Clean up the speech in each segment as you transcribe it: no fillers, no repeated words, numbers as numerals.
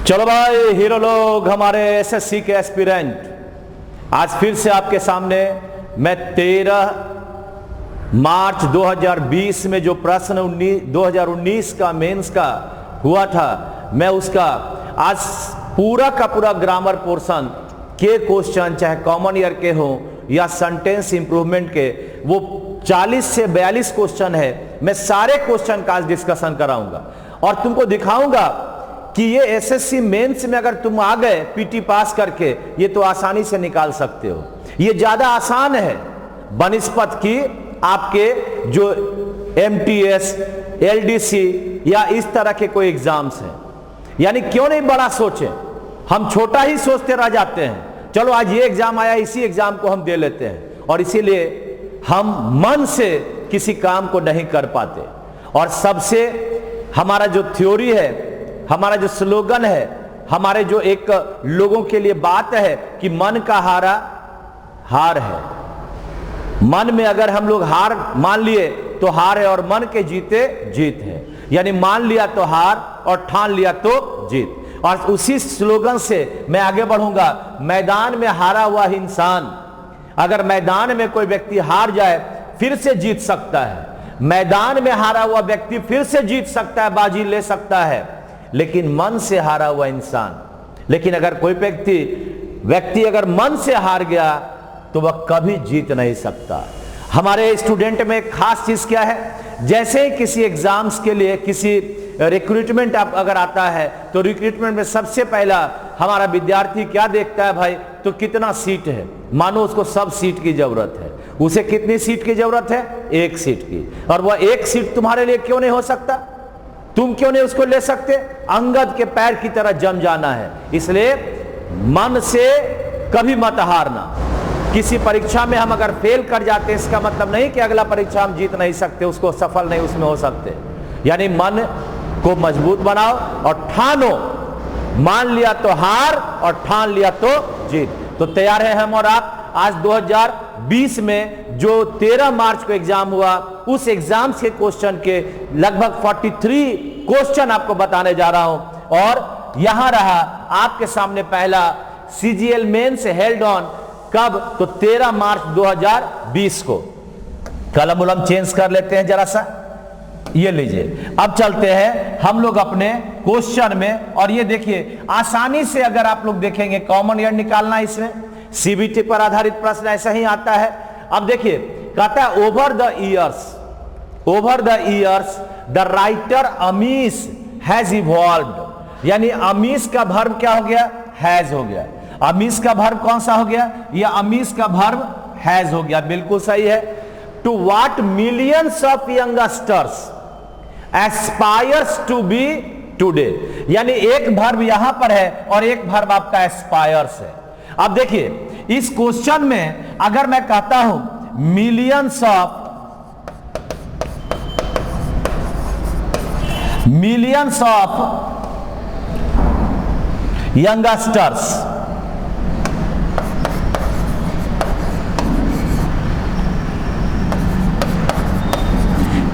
चलो भाई हीरो लोग, हमारे एसएससी के एस्पिरेंट, आज फिर से आपके सामने मैं 13 मार्च 2020 में जो प्रश्न 2019 का मेंस का हुआ था, मैं उसका आज पूरा का पूरा ग्रामर पोर्शन के क्वेश्चन, चाहे कॉमन ईयर के हो या सेंटेंस इंप्रूवमेंट के, वो 40 से 42 क्वेश्चन है। मैं सारे क्वेश्चन का आज डिस्कशन कराऊंगा और तुमको दिखाऊंगा कि ये एसएससी मेंस में अगर तुम आ गए पीटी पास करके, ये तो आसानी से निकाल सकते हो। ये ज्यादा आसान है बनस्पत की आपके जो एमटीएस, एलडीसी या इस तरह के कोई एग्जाम्स हैं। यानी क्यों नहीं बड़ा सोचें, हम छोटा ही सोचते रह जाते हैं। चलो आज ये एग्जाम आया, इसी एग्जाम को हम दे लेते हैं, और इसीलिए हम मन से किसी काम को नहीं कर पाते। और सबसे हमारा जो थ्योरी है, हमारा जो स्लोगन है, हमारे जो एक लोगों के लिए बात है कि मन का हारा हार है। मन में अगर हम लोग हार मान लिए तो हार है, और मन के जीते जीत है। यानी मान लिया तो हार और ठान लिया तो जीत। और उसी स्लोगन से मैं आगे बढ़ूंगा। मैदान में हारा हुआ इंसान, अगर मैदान में कोई व्यक्ति हार जाए फिर से जीत सकता है। मैदान में हारा हुआ व्यक्ति फिर से जीत सकता है, बाजी ले सकता है, लेकिन मन से हारा हुआ इंसान, लेकिन अगर कोई व्यक्ति अगर मन से हार गया तो वह कभी जीत नहीं सकता। हमारे स्टूडेंट में एक खास चीज क्या है, जैसे ही किसी एग्जाम्स के लिए किसी रिक्रूटमेंट अगर आता है तो रिक्रूटमेंट में सबसे पहला हमारा विद्यार्थी क्या देखता है भाई, तो कितना सीट है। मानो उसको सब सीट की जरूरत है। उसे कितनी सीट की जरूरत है? एक सीट की। और वह एक सीट तुम्हारे लिए क्यों नहीं हो सकता? तुम क्यों नहीं उसको ले सकते? अंगद के पैर की तरह जम जाना है। इसलिए मन से कभी मत हारना। किसी परीक्षा में हम अगर फेल कर जाते, इसका मतलब नहीं कि अगला परीक्षा हम जीत नहीं सकते, उसको सफल नहीं उसमें हो सकते। यानी मन को मजबूत बनाओ और ठानो। मान लिया तो हार और ठान लिया तो जीत। तो तैयार है हम और आप। आज 2020 में जो 13 मार्च को एग्जाम हुआ, उस एग्जाम के क्वेश्चन के लगभग 43 क्वेश्चन आपको बताने जा रहा हूं। और यहां रहा आपके सामने पहला सीजीएल मेंस हेल्ड ऑन कब, तो 13 मार्च 2020 को। कलम उलम चेंज कर लेते हैं जरा सा, ये लीजिए। अब चलते हैं हम लोग अपने क्वेश्चन में। और ये देखिए, आसानी से अगर आप लोग देखेंगे कॉमन ईयर निकालना, इसमें सीबीटी पर आधारित प्रश्न ऐसा ही आता है। अब देखिए, कहता है over the years the writer Amish has evolved. यानी अमीश का वर्ब क्या हो गया? हैज हो गया। अमीश का वर्ब कौन सा हो गया? ये अमीश का वर्ब हैज हो गया। बिल्कुल सही है। To what millions of youngsters aspires to be today. यानी एक वर्ब यहां पर है और एक वर्ब आपका एस्पायर्स है। अब देखिए, इस क्वेश्चन में अगर मैं कहता हूं मिलियंस ऑफ यंगस्टर्स,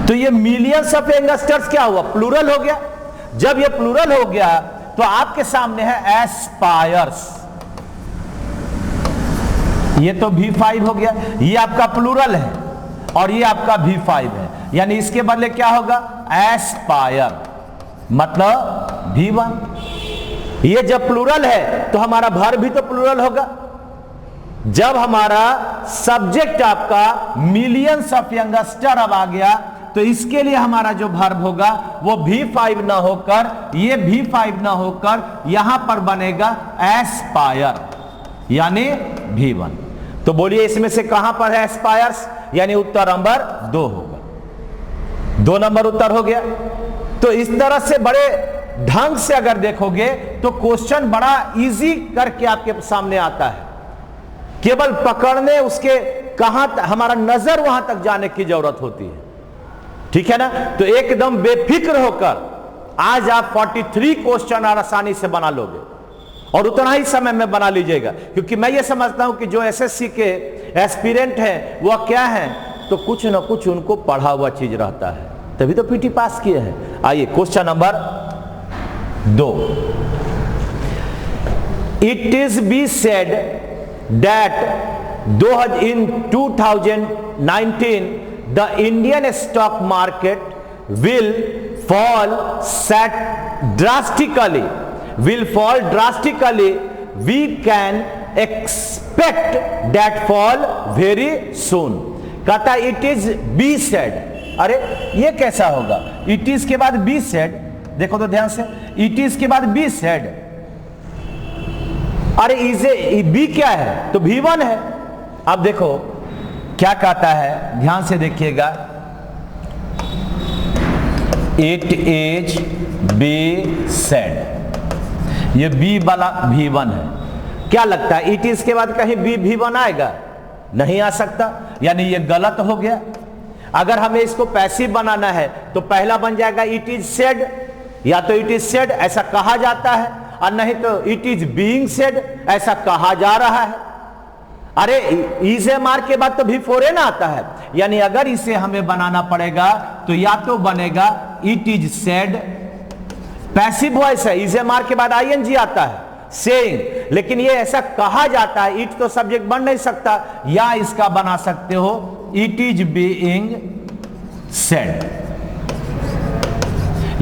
तो ये मिलियंस ऑफ यंगस्टर्स क्या हुआ? प्लूरल हो गया। जब ये प्लूरल हो गया तो आपके सामने है एस्पायर्स। ये तो V5 हो गया, ये आपका प्लूरल है और ये आपका V5 है। यानी इसके बदले क्या होगा? एस्पायर, मतलब V1। ये जब प्लूरल है तो हमारा वर्ब भी तो प्लूरल होगा। जब हमारा सब्जेक्ट आपका मिलियंस ऑफ यंगस्टर अब आ गया, तो इसके लिए हमारा जो वर्ब होगा वो V5 ना होकर, ये V5 ना होकर यहां पर बनेगा एस्पायर, यानी V1। तो बोलिए इसमें से कहां पर है एस्पायर्स? यानी उत्तर नंबर 2 होगा। 2 नंबर उत्तर हो गया। तो इस तरह से बड़े ढंग से अगर देखोगे तो क्वेश्चन बड़ा इजी करके आपके सामने आता है। केवल पकड़ने, उसके कहां हमारा नजर वहां तक जाने की जरूरत होती है। ठीक है ना? तो एकदम बेफिक्र होकर आज आप 43 क्वेश्चन आसानी से बना लोगे और उतना ही समय में बना लीजिएगा। क्योंकि मैं ये समझता हूं कि जो एसएससी के एस्पिरेंट हैं वो क्या हैं, तो कुछ ना कुछ उनको पढ़ा हुआ चीज रहता है, तभी तो पीटी पास किए हैं। आइए question number 2। It is be said that in 2019 the Indian stock market will fall drastically. We can expect that fall very soon. कहता it is be said. अरे ये कैसा होगा? It is के बाद be said, देखो तो ध्यान से, it is के बाद be said. अरे इसे बी क्या है? तो V1 है। अब देखो क्या कहता है, ध्यान से देखिएगा, इट इज बी सेड, ये बी वाला V1 है। क्या लगता है इट इज के बाद कहीं बी V1 आएगा? नहीं आ सकता, यानी ये गलत हो गया। अगर हमें इसको पैसिव बनाना है तो पहला बन जाएगा इट इज सेड, या तो इट इज सेड ऐसा कहा जाता है, और नहीं तो इट इज बीइंग सेड ऐसा कहा जा रहा है। अरे इसे मार के बाद तो V4 ना आता है, यानी अगर इसे हमें बनाना पड़ेगा तो या तो बनेगा it is said, passive voice है, इसे मार के बाद ING आता है, सेइंग, लेकिन ये ऐसा कहा जाता है, इट तो सब्जेक्ट बन नहीं सकता, या इसका बना सकते हो इट इज बीइंग सेड,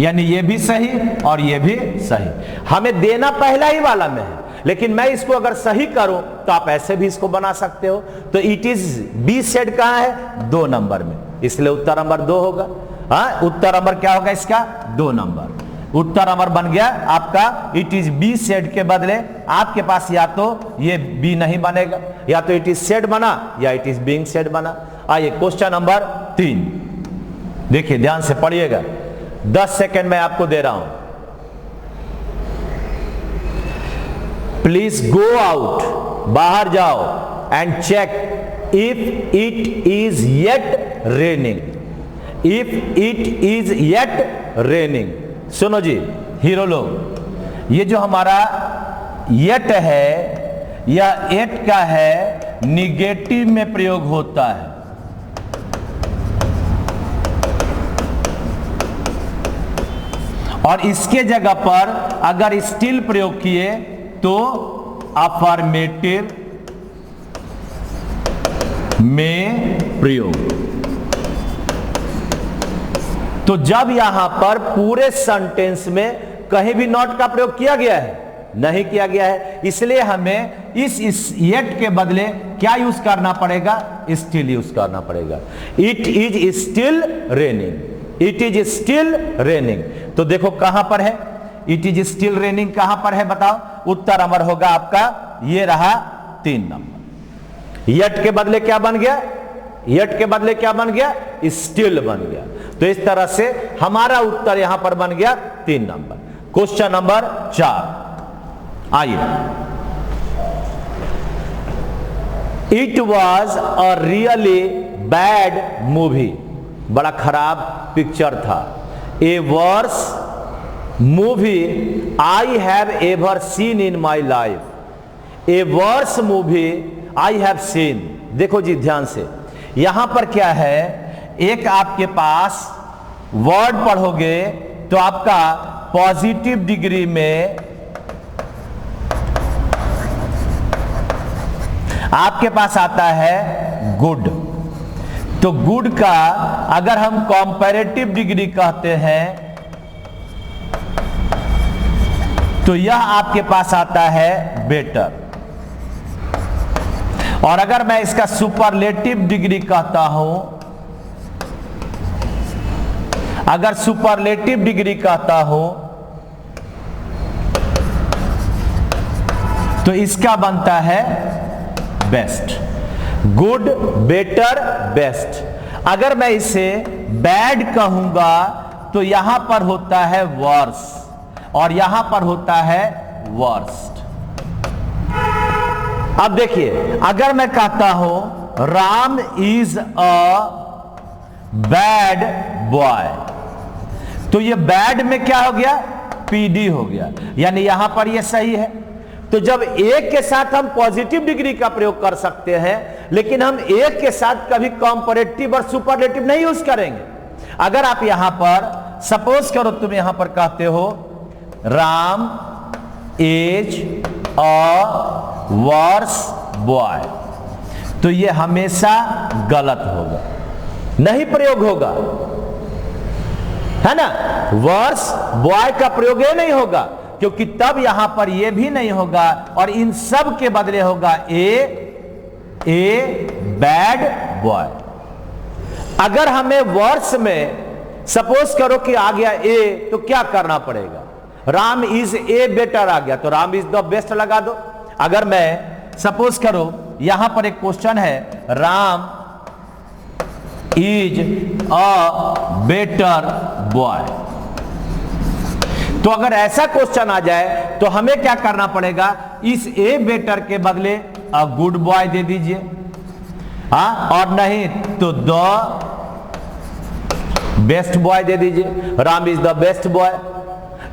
यानी ये भी सही और ये भी सही। हमें देना पहला ही वाला में है, लेकिन मैं इसको अगर सही करूं तो आप ऐसे भी इसको बना सकते हो। तो इट इज बी सेड कहां है? 2 नंबर में, इसलिए उत्तर नंबर 2 होगा। हाँ, उत्तर नंबर क्या होगा इसका? 2 नंबर। उत्तर नंबर बन गया आपका इट इज बी सेड के बदले आपके पास या तो ये बी नहीं बनेगा, या तो इट इज सेड बना या इट इज बीइंग सेड बना। आइए क्वेश्चन नंबर 3 देखिए, ध्यान से पढ़िएगा, 10 सेकेंड में आपको दे रहा हूं। प्लीज गो आउट, बाहर जाओ, and check if it is yet raining. If it is yet raining, सुनो जी हीरो लोग, ये जो हमारा येट है या एट का है, निगेटिव में प्रयोग होता है। और इसके जगह पर अगर स्टिल प्रयोग किए तो अफर्मेटिव में प्रयोग। तो जब यहां पर पूरे सेंटेंस में कहीं भी नॉट का प्रयोग किया गया है? नहीं किया गया है, इसलिए हमें इस येट के बदले क्या यूज करना पड़ेगा? स्टिल यूज करना पड़ेगा। It is still raining, it is still raining. तो देखो कहां पर है इट इज स्टिल रेनिंग, कहां पर है बताओ? उत्तर नंबर होगा आपका, ये रहा 3 नंबर। येट के बदले क्या बन गया? येट के बदले क्या बन गया? स्टिल बन गया। तो इस तरह से हमारा उत्तर यहां पर बन गया 3 नंबर। क्वेश्चन नंबर 4 आइए। It was a really bad movie, बड़ा खराब पिक्चर था। A worse movie I have ever seen in my life. A worse movie I have seen. देखो जी ध्यान से, यहां पर क्या है, एक आपके पास वर्ड पढ़ोगे तो आपका पॉजिटिव डिग्री में आपके पास आता है गुड। तो गुड का अगर हम कंपैरेटिव डिग्री कहते हैं तो यह आपके पास आता है बेटर। और अगर मैं इसका सुपरलेटिव डिग्री कहता हूं, अगर सुपरलेटिव डिग्री कहता हूं तो इसका बनता है बेस्ट। Good, better, best. अगर मैं इसे बैड कहूंगा तो यहां पर होता है वर्स और यहां पर होता है वर्स्ट। अब देखिए, अगर मैं कहता हूं Ram is a bad boy, तो ये बैड में क्या हो गया? PD हो गया, यानी यहां पर ये सही है। तो जब एक के साथ हम पॉजिटिव डिग्री का प्रयोग कर सकते हैं, लेकिन हम एक के साथ कभी कंपैरेटिव और सुपरलेटिव नहीं यूज करेंगे। अगर आप यहां पर सपोज करो, तुम यहां पर कहते हो Ram is a worse boy, तो ये हमेशा गलत होगा, नहीं प्रयोग होगा, है ना। वर्स बॉय का प्रयोग ये नहीं होगा, क्योंकि तब यहां पर ये भी नहीं होगा और इन सब के बदले होगा ए बैड बॉय। अगर हमें वर्स में सपोज करो कि आ गया ए, तो क्या करना पड़ेगा, राम इज ए बेटर आ गया तो राम इज द बेस्ट लगा दो। अगर मैं सपोज करो यहां पर एक क्वेश्चन है, Ram is a better boy, तो अगर ऐसा क्वेश्चन आ जाए तो हमें क्या करना पड़ेगा, इस ए बेटर के बदले अ गुड बॉय दे दीजिए, और नहीं तो द बेस्ट बॉय दे दीजिए, Ram is the best boy.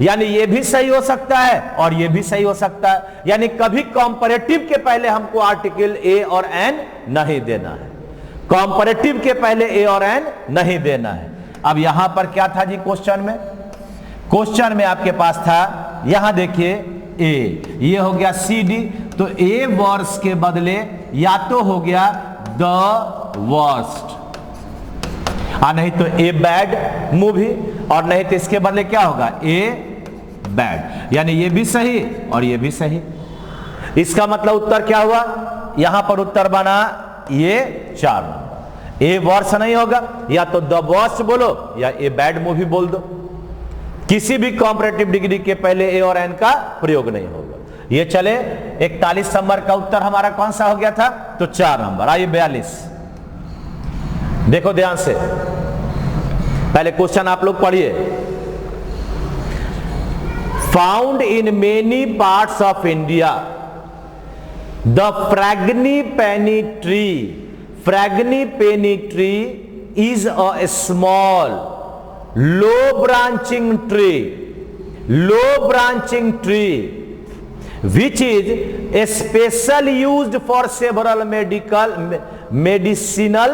यानी ये भी सही हो सकता है और ये भी सही हो सकता है, यानी कभी कॉम्परेटिव के पहले हमको आर्टिकल ए और एन नहीं देना है, कॉम्परेटिव के पहले ए और एन नहीं देना है। अब यहां पर क्या था जी क्वेश्चन में, क्वेश्चन में आपके पास था, यहां देखिए ए, ये हो गया सी डी, तो ए वर्स के बदले या तो हो गया द वर्स्ट, नहीं तो ए बैड मूवी, और नहीं तो इसके बदले क्या होगा ए बैड, यानी ये भी सही और ये भी सही। इसका मतलब उत्तर क्या हुआ, यहां पर उत्तर बना ये 4 नंबर। ए वर्स नहीं होगा, या तो द वर्स्ट बोलो या ए बैड मूवी बोल दो, किसी भी कॉम्परेटिव डिग्री के पहले ए और एन का प्रयोग नहीं होगा। ये चले 41 नंबर का उत्तर हमारा कौन सा हो गया था, तो 4 नंबर। आइए 42, देखो ध्यान से, पहले क्वेश्चन आप लोग पढ़िए। Found in many parts of India the frangipani tree is a small low branching tree which is special used for several medicinal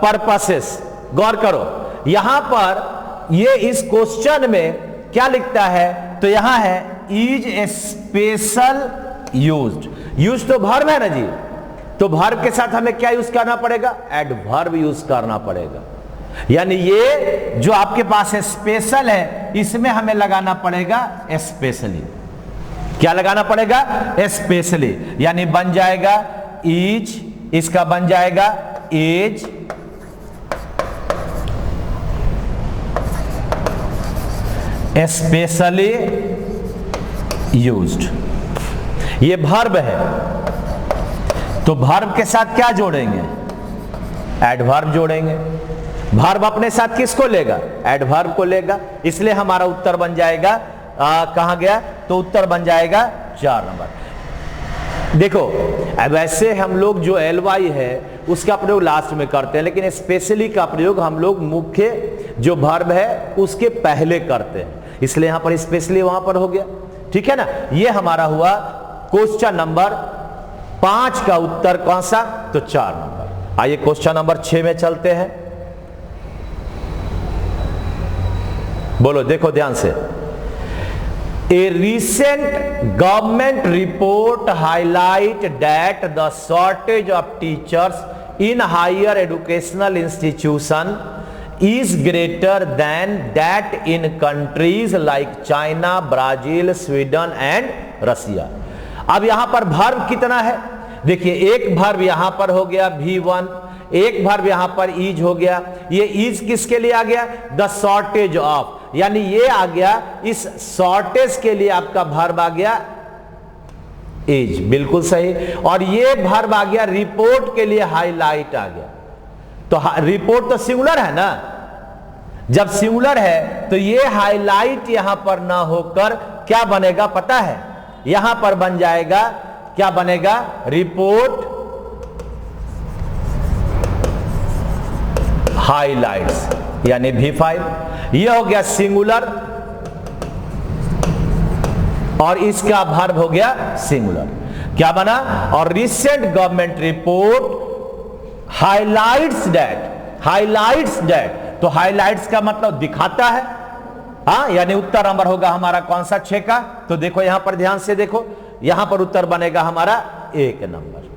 purposes। गौर करो, यहां पर ये इस क्वेश्चन में क्या लिखता है, तो यहां है इज स्पेशल यूज्ड तो वर्ब है ना जी, तो वर्ब के साथ हमें क्या यूज करना पड़ेगा, एडवर्ब यूज करना पड़ेगा। यानी ये जो आपके पास है स्पेशल है, इसमें हमें लगाना पड़ेगा स्पेशली। क्या लगाना पड़ेगा, स्पेशली, यानी बन जाएगा इज, इसका बन जाएगा एज, स्पेशली यूज्ड, ये वर्ब है, तो वर्ब के साथ क्या जोड़ेंगे, एडवर्ब जोड़ेंगे। वर्ब अपने साथ किसको लेगा, एडवर्ब को लेगा, इसलिए हमारा उत्तर बन जाएगा कहां गया, तो उत्तर बन जाएगा 4 नंबर। देखो वैसे हम लोग जो एलवाई है उसका प्रयोग लास्ट में करते हैं, लेकिन स्पेशली का प्रयोग हम लोग मुख्य जो वर्ब है उसके पहले करते हैं, इसलिए यहां पर स्पेशली वहां पर हो गया। ठीक है ना, ये हमारा हुआ क्वेश्चन नंबर 5 का उत्तर कौन सा, तो 4 नंबर। आइए क्वेश्चन नंबर 6 में चलते हैं, बोलो देखो ध्यान से। A recent government report highlight that the shortage of teachers in higher educational institution is greater than that in countries like China, Brazil, Sweden and Russia। अब यहां पर वर्ब कितना है, देखिए एक वर्ब यहां पर हो गया V1, एक वर्ब यहां पर इज हो गया, ये इज किसके लिए आ गया, द शॉर्टेज ऑफ, यानी ये आ गया इस शॉर्टेज के लिए आपका वर्ब आ गया इज, बिल्कुल सही। और ये वर्ब आ गया रिपोर्ट के लिए हाईलाइट आ गया, तो रिपोर्ट तो सिंगुलर है ना, जब सिंगुलर है तो ये हाईलाइट यहां पर ना होकर क्या बनेगा पता है, यहां पर बन जाएगा, क्या बनेगा, रिपोर्ट हाइलाइट्स, यानी V5। यह हो गया सिंगुलर और इसका वर्ब हो गया सिंगुलर, क्या बना, और recent government report highlights that, तो हाइलाइट्स का मतलब दिखाता है, हाँ, यानी उत्तर नंबर होगा हमारा कौन सा 6 का। तो देखो यहां पर ध्यान से देखो, यहां पर उत्तर बनेगा हमारा 1 नंबर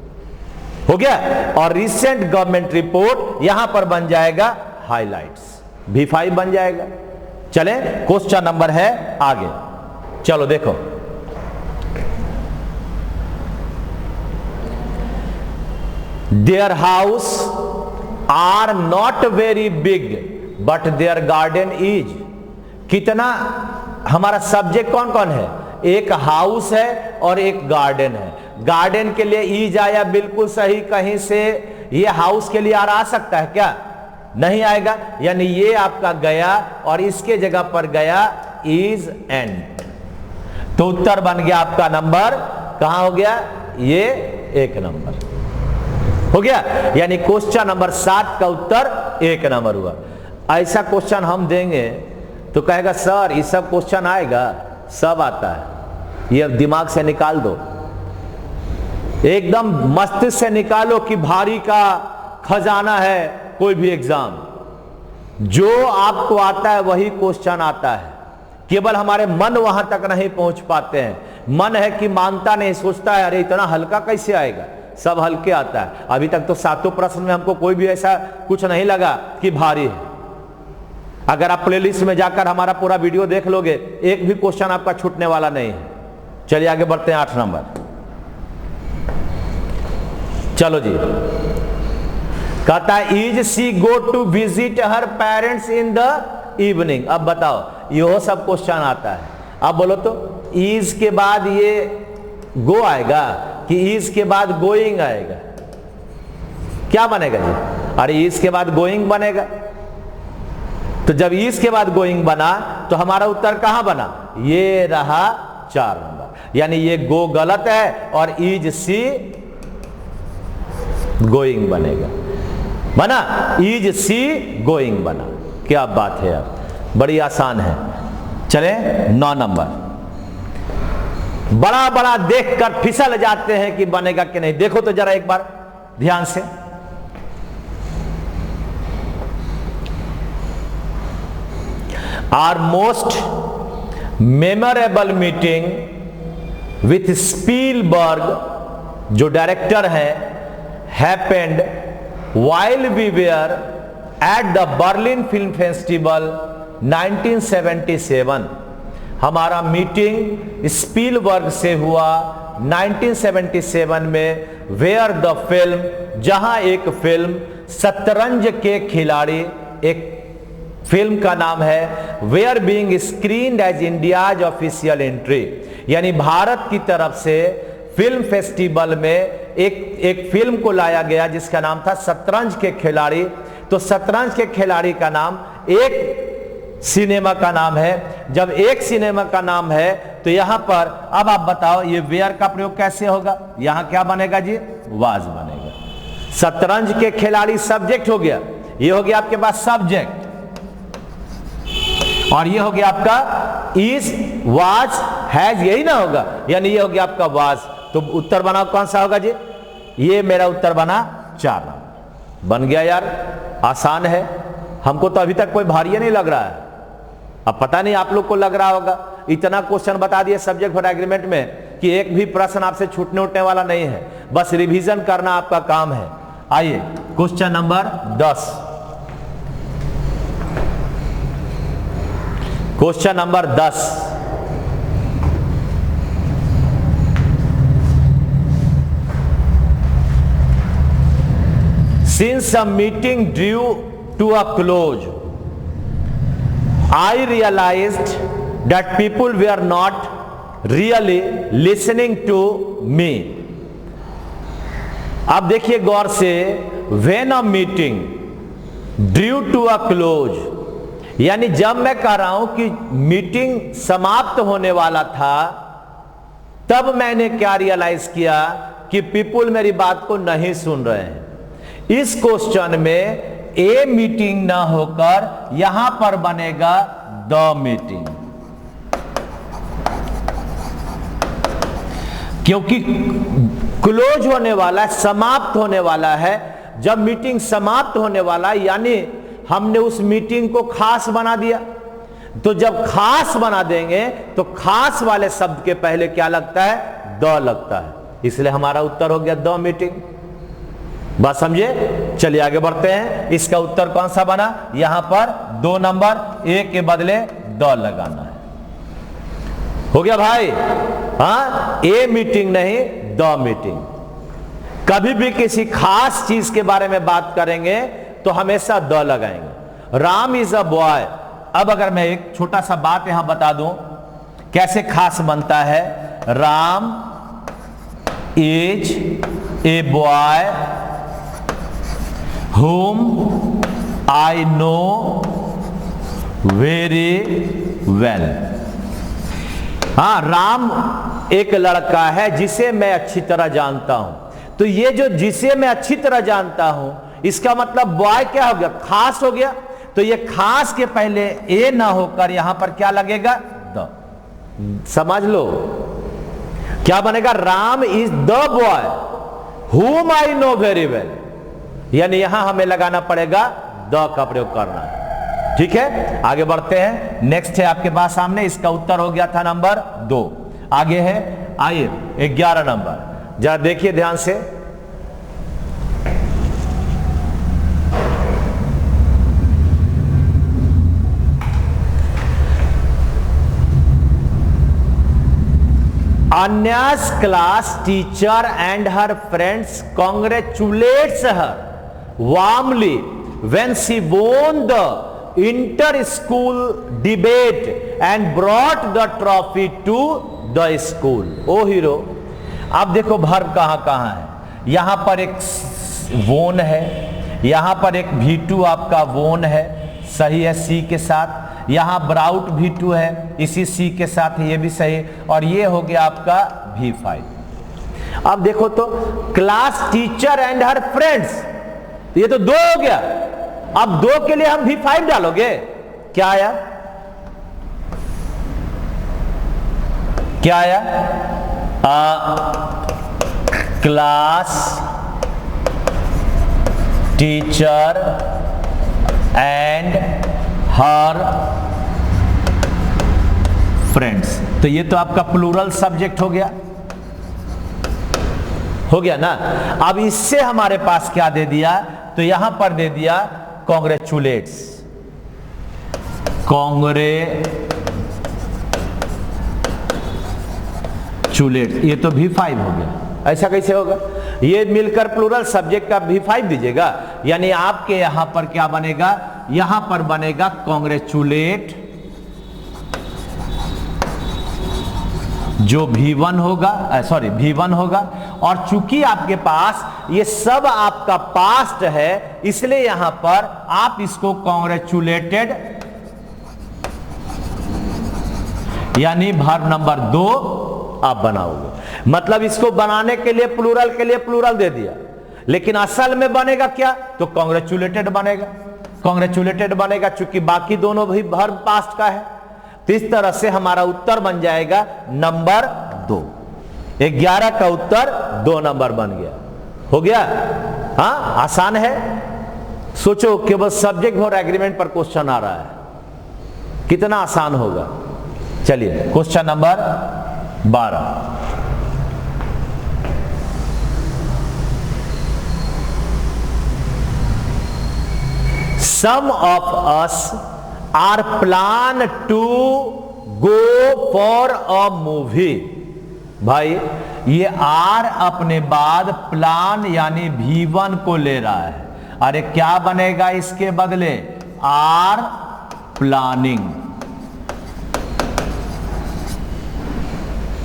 हो गया। और रिसेंट गवर्नमेंट रिपोर्ट यहां पर बन जाएगा हाइलाइट्स, V5 बन जाएगा। चले क्वेश्चन नंबर है आगे, चलो देखो। Their house are not very big but their garden is. कितना, हमारा सब्जेक्ट कौन कौन है, एक हाउस है और एक गार्डन है। गार्डन के लिए इज आया, बिल्कुल सही। कहीं से ये हाउस के लिए आ सकता है क्या, नहीं आएगा, यानी ये आपका गया और इसके जगह पर गया इज एंड। तो उत्तर बन गया आपका नंबर, कहां हो गया, ये 1 नंबर हो गया। यानी क्वेश्चन नंबर 7 का उत्तर 1 नंबर हुआ। ऐसा क्वेश्चन हम देंगे तो कहेगा सर ये सब क्वेश्चन आएगा, सब आता है, ये दिमाग से निकाल दो, एकदम मस्तिष्क से निकालो कि भारी का खजाना है कोई भी एग्जाम। जो आपको आता है वही क्वेश्चन आता है, केवल हमारे मन वहां तक नहीं पहुंच पाते हैं। मन है कि मानता नहीं, सोचता है अरे इतना हल्का कैसे आएगा, सब हल्के आता है। अभी तक तो 7 प्रश्न में हमको कोई भी ऐसा कुछ नहीं लगा कि भारी है। अगर आप प्लेलिस्ट में जाकर हमारा पूरा वीडियो देख लोगे, एक भी क्वेश्चन आपका छूटने वाला नहीं है। चलिए आगे बढ़ते हैं 8 नंबर। चलो जी, कहता है is she go to visit her parents in the evening. अब बताओ, यह सब क्वेश्चन आता है। अब बोलो तो इज के बाद ये गो आएगा कि इज के बाद गोइंग आएगा, क्या बनेगा जी, अरे इज के बाद गोइंग बनेगा। तो जब इज के बाद गोइंग बना तो हमारा उत्तर कहां बना, ये रहा 4 नंबर। यानी ये गो गलत है और इज सी गोइंग बनेगा, बना इज सी गोइंग बना। क्या बात है यार, बड़ी आसान है। चले 9 नंबर। बड़ा बड़ा देखकर फिसल जाते हैं कि बनेगा कि नहीं। देखो तो जरा एक बार ध्यान से, our most memorable meeting with Spielberg, जो डायरेक्टर है, happened while we were at the Berlin Film Festival 1977। हमारा मीटिंग स्पीलबर्ग से हुआ 1977 में। वेयर द फिल्म, जहां एक फिल्म शतरंज के खिलाड़ी, एक फिल्म का नाम है were being screened as India's official entry, यानी भारत की तरफ से फिल्म फेस्टिवल में एक फिल्म को लाया गया जिसका नाम था शतरंज के खिलाड़ी। तो शतरंज के खिलाड़ी का नाम एक सिनेमा का नाम है। जब एक सिनेमा का नाम है तो यहां पर अब आप बताओ ये वेयर का प्रयोग कैसे होगा, यहां क्या बनेगा जी, वाज बनेगा। शतरंज के खिलाड़ी सब्जेक्ट हो गया, ये हो गया आपके पास सब्जेक्ट, और ये हो गया आपका इज, वाज, हैज, यही ना होगा, यानी ये हो गया आपका वाज। तो उत्तर बना कौन सा होगा जी, ये मेरा उत्तर बना 4 नंबर बन गया। यार आसान है, हमको तो अभी तक कोई भारी नहीं लग रहा है। अब पता नहीं आप लोग को लग रहा होगा। इतना क्वेश्चन बता दिए सब्जेक्ट वर्ब एग्रीमेंट में कि एक भी प्रश्न आपसे छूटने उठने वाला नहीं है, बस रिवीजन करना आपका काम है। आइए question number 10। Question number 10, since a meeting drew to a close, I realized that people were not really listening to me। अब देखिए गौर से, when a meeting drew to a close, यानी जब मैं कह रहा हूं कि मीटिंग समाप्त होने वाला था, तब मैंने क्या रियलाइज किया कि पीपुल मेरी बात को नहीं सुन रहे हैं। इस क्वेश्चन में ए मीटिंग ना होकर यहां पर बनेगा द मीटिंग, क्योंकि क्लोज होने वाला है, समाप्त होने वाला है। जब मीटिंग समाप्त होने वाला है यानी हमने उस मीटिंग को खास बना दिया। तो जब खास बना देंगे तो खास वाले शब्द के पहले क्या लगता है? द लगता है, इसलिए हमारा उत्तर हो गया द मीटिंग। बात समझे? चलिए आगे बढ़ते हैं। इसका उत्तर कौन सा बना? यहां पर 2 नंबर ए के बदले द लगाना है। हो गया भाई? हाँ, ए मीटिंग नहीं, द मीटिंग। कभी भी किसी खास चीज के बारे में बात करेंगे तो हमेशा द लगाएंगे। Ram is a boy. अब अगर मैं एक छोटा सा बात यहां बता दूं कैसे खास बनता है। Ram is a boy whom I know very well। हाँ, राम एक लड़का है जिसे मैं अच्छी तरह जानता हूं। तो ये जो जिसे मैं अच्छी तरह जानता हूं, इसका मतलब बॉय क्या हो गया? खास हो गया। तो ये खास के पहले ए ना होकर यहां पर क्या लगेगा? द। समझ लो क्या बनेगा? Ram is the boy whom I know very well, यानी यहां हमें लगाना पड़ेगा द का प्रयोग करना है। ठीक है, आगे बढ़ते हैं। नेक्स्ट है आपके पास सामने, इसका उत्तर हो गया था नंबर 2। आगे है, आइए 11 नंबर, जरा देखिए ध्यान से। Anya's class teacher and her friends congratulates her warmly when she won the inter-school debate and brought the trophy to the school। ओ हीरो, अब देखो वर्ब कहां है। यहां पर एक वोन है, यहां पर एक V2 आपका वोन है, सही है, सी के साथ। यहां ब्राउट V2 है, इसी सी के साथ, ये भी सही। और ये हो गया आपका V5। अब देखो तो class teacher and her friends, तो ये तो 2 हो गया। अब 2 के लिए हम V5 डालोगे। क्या आया? क्या आया? Class teacher and her friends. तो ये तो आपका प्लूरल सब्जेक्ट हो गया ना। अब इससे हमारे पास क्या दे दिया? तो यहां पर दे दिया कॉन्ग्रेचुलेट्स। ये तो V5 हो गया। ऐसा कैसे होगा? ये मिलकर प्लूरल सब्जेक्ट का V5 दीजिएगा, यानी आपके यहां पर क्या बनेगा? यहां पर बनेगा कॉन्ग्रेचुलेट, जो V1 होगा, सॉरी V1 होगा। और चूंकि आपके पास ये सब आपका पास्ट है, इसलिए यहां पर आप इसको कॉन्ग्रेचुलेटेड, यानी वर्ब नंबर 2 आप बनाओगे। मतलब इसको बनाने के लिए प्लूरल दे दिया, लेकिन असल में बनेगा क्या? तो कॉन्ग्रेचुलेटेड बनेगा, चूंकि बाकी दोनों भी वर्ब पास्ट का है। तो इस तरह से हमारा उत्तर बन जाएगा नंबर 2। 11 का उत्तर 2 नंबर बन गया। हो गया? हाँ, आसान है। सोचो, केवल सब्जेक्ट और एग्रीमेंट पर क्वेश्चन आ रहा है, कितना आसान होगा। चलिए question number 12। Some of us are plan to go for a movie। भाई ये आर अपने बाद प्लान यानी V1 को ले रहा है। अरे क्या बनेगा इसके बदले? आर प्लानिंग,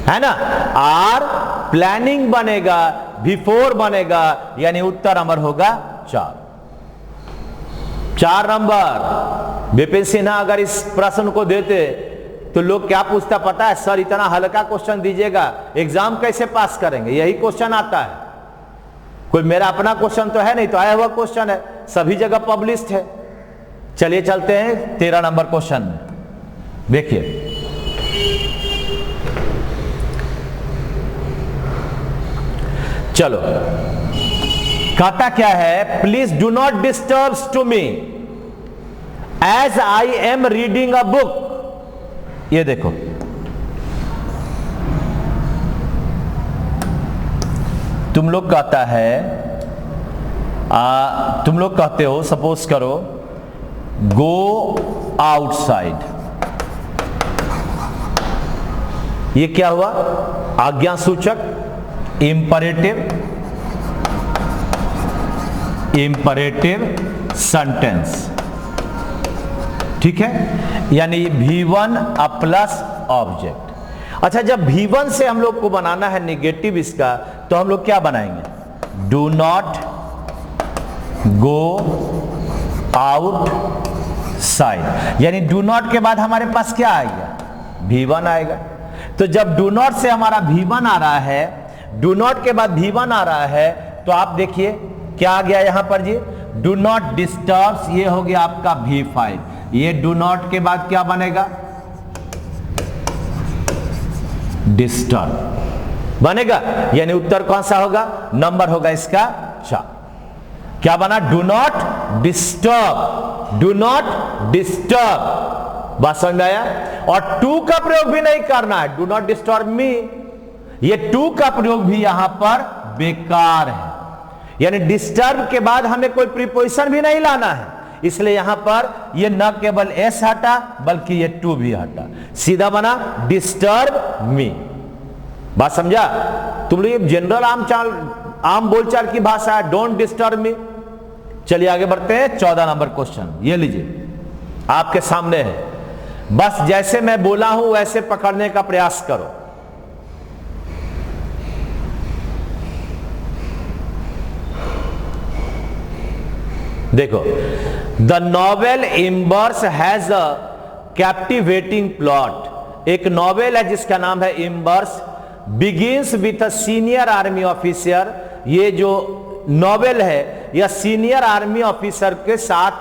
है ना। आर प्लानिंग बनेगा, V4 बनेगा, यानी उत्तर अमर होगा 4 नंबर। विपिन सिन्हा अगर इस प्रश्न को देते तो लोग क्या पूछता पता है? सर इतना हल्का क्वेश्चन दीजिएगा, एग्जाम कैसे पास करेंगे? यही क्वेश्चन आता है। कोई मेरा अपना क्वेश्चन तो है नहीं, तो आया हुआ क्वेश्चन है, सभी जगह पब्लिश्ड है। चलिए चलते हैं 13 नंबर क्वेश्चन में। देखिए, चलो कहता क्या है? Please do not disturb to me as I am reading a book. ये देखो, तुम लोग कहता है तुम लोग कहते हो, सपोज करो गो आउटसाइड, ये क्या हुआ? आज्ञा सूचक, इंपरेटिव सेंटेंस, ठीक है, यानी V1 प्लस ऑब्जेक्ट। अच्छा, जब V1 से हम लोग को बनाना है निगेटिव इसका, तो हम लोग क्या बनाएंगे? Do not go out side, यानी डू नॉट के बाद हमारे पास क्या आएगा? V1 आएगा। तो जब डू नॉट से हमारा V1 आ रहा है, डू नॉट के बाद V1 आ रहा है, तो आप देखिए क्या आ गया यहां पर जी? डू नॉट डिस्टर्ब, ये हो गया आपका V5। ये डू नॉट के बाद क्या बनेगा? डिस्टर्ब बनेगा, यानी उत्तर कौन सा होगा? नंबर होगा इसका 4। क्या बना? Do not disturb, do not disturb. बात समझ में आया? और टू का प्रयोग भी नहीं करना है, डू नॉट डिस्टर्ब मी, ये टू का प्रयोग भी यहां पर बेकार है, यानी डिस्टर्ब के बाद हमें कोई प्रीपोजिशन भी नहीं लाना है, इसलिए यहां पर ये न केवल एस हटा बल्कि ये टू भी हटा, सीधा बना डिस्टर्ब मी। बात समझा? तुम लोग ये जनरल आम बोलचाल की भाषा है, डोंट डिस्टर्ब मी। चलिए आगे बढ़ते हैं। 14 नंबर क्वेश्चन, ये लीजिए आपके सामने है, बस जैसे मैं बोला हूं वैसे पकड़ने का प्रयास करो। देखो, the novel Embers has a captivating plot. एक नॉवेल है जिसका नाम है Embers, begins with a senior army officer. ये जो नॉवेल है यह सीनियर आर्मी ऑफिसर के साथ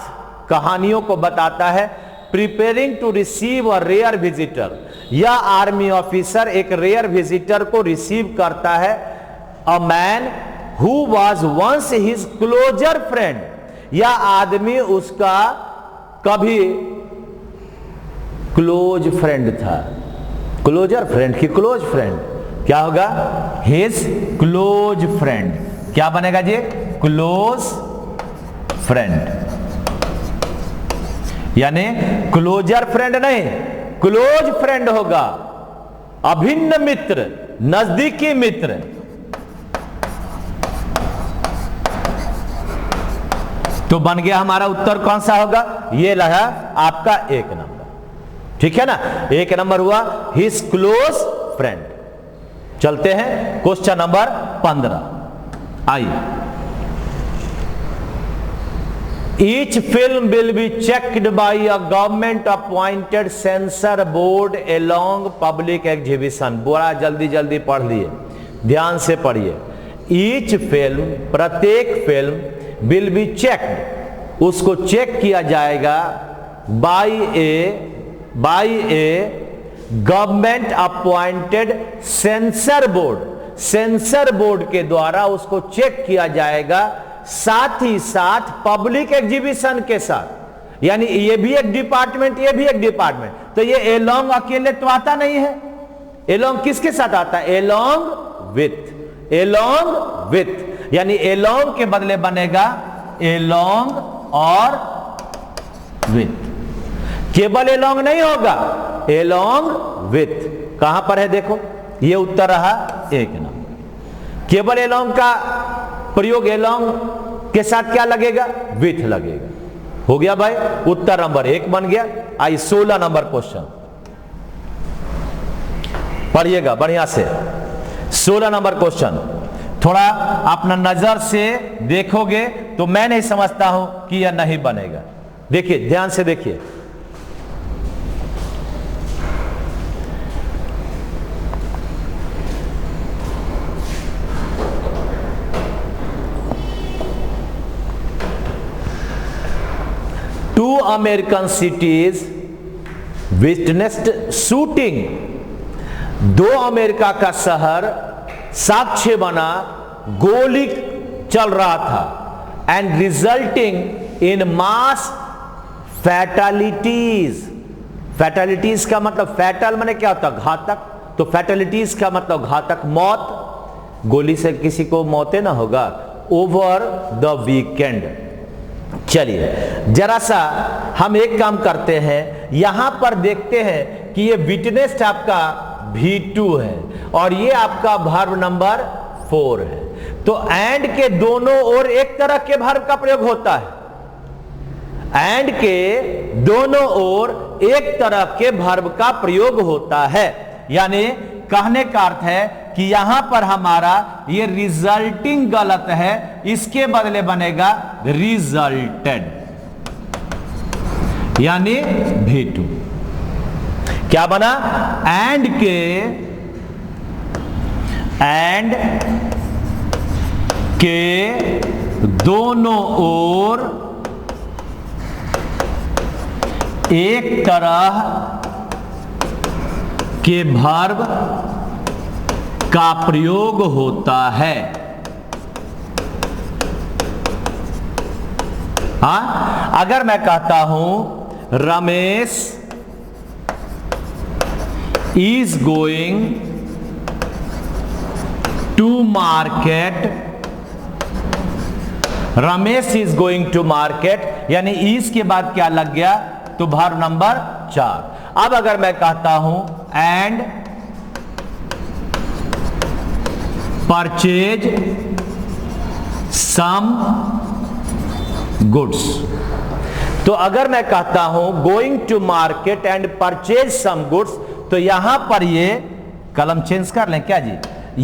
कहानियों को बताता है। Preparing to receive a rare visitor, यह आर्मी ऑफिसर एक रेयर विजिटर को रिसीव करता है। A man who was once his closer friend, यह आदमी उसका कभी क्लोज फ्रेंड था। क्लोजर फ्रेंड की क्लोज फ्रेंड क्या होगा? His close friend. क्या बनेगा जी? क्लोज फ्रेंड, यानी क्लोजर फ्रेंड नहीं, क्लोज फ्रेंड होगा, अभिन्न मित्र, नजदीकी मित्र। तो बन गया हमारा उत्तर कौन सा होगा? ये लगा आपका 1 नंबर, ठीक है ना? 1 नंबर हुआ हिज क्लोज फ्रेंड। चलते हैं क्वेश्चन नंबर 15। आइए, each film will be checked by a government appointed censor board along public exhibition. बड़ा जल्दी जल्दी पढ़ लिए, ध्यान से पढ़िए। ईच फिल्म, प्रत्येक फिल्म, विल बी चेक्ड, उसको चेक किया जाएगा, by a government appointed censor board, censor board के द्वारा उसको चेक किया जाएगा, साथ ही साथ पब्लिक एग्जीबिशन के साथ, यानी ये भी एक डिपार्टमेंट, ये भी एक डिपार्टमेंट। तो ये एलोंग अकेले तो आता नहीं है, एलोंग किसके साथ आता है? एलोंग विथ, एलोंग विथ, यानी एलोंग के बदले बनेगा एलोंग और विथ। केवल एलोंग नहीं होगा, एलोंग विथ। कहां पर है? देखो, ये उत्तर रहा 1 नंबर। केवल एलोंग का प्रयोग, एलोंग के साथ क्या लगेगा? विथ लगेगा। हो गया भाई, उत्तर नंबर 1 बन गया। आइए 16 नंबर क्वेश्चन पढ़िएगा बढ़िया से। 16 नंबर क्वेश्चन थोड़ा अपना नजर से देखोगे तो मैं नहीं समझता हूं कि यह नहीं बनेगा। देखिए, ध्यान से देखिए। Two American cities witnessed shooting। 2 America का शहर साक्ष्य बना, गोली चल रहा था, एंड रिजल्टिंग इन मास फैटालिटीज। फैटेलिटीज का मतलब, फैटल माने क्या होता है? घातक। तो फैटेलिटीज का मतलब घातक, मौत। गोली से किसी को मौतें ना होगा। Over the weekend. चलिए जरा सा हम एक काम करते हैं, यहां पर देखते हैं कि ये विटनेस्ड आपका V2 है और ये आपका वर्ब नंबर 4 है। तो एंड के दोनों ओर एक तरह के वर्ब का प्रयोग होता है। एंड के दोनों ओर एक तरह के वर्ब का प्रयोग होता है, यानी कहने का अर्थ है कि यहां पर हमारा ये रिजल्टिंग गलत है, इसके बदले बनेगा रिजल्टेड, यानी V2। क्या बना? एंड के दोनों ओर एक तरह के वर्ब का प्रयोग होता है। अगर मैं कहता हूं Ramesh is going to market, Ramesh is going to market, यानी इज के बाद क्या लग गया? तो वर्ब नंबर 4। अब अगर मैं कहता हूं एंड परचेज सम गुड्स, तो अगर मैं कहता हूं going to market and purchase some goods, तो यहां पर ये कलम चेंज कर लें क्या जी?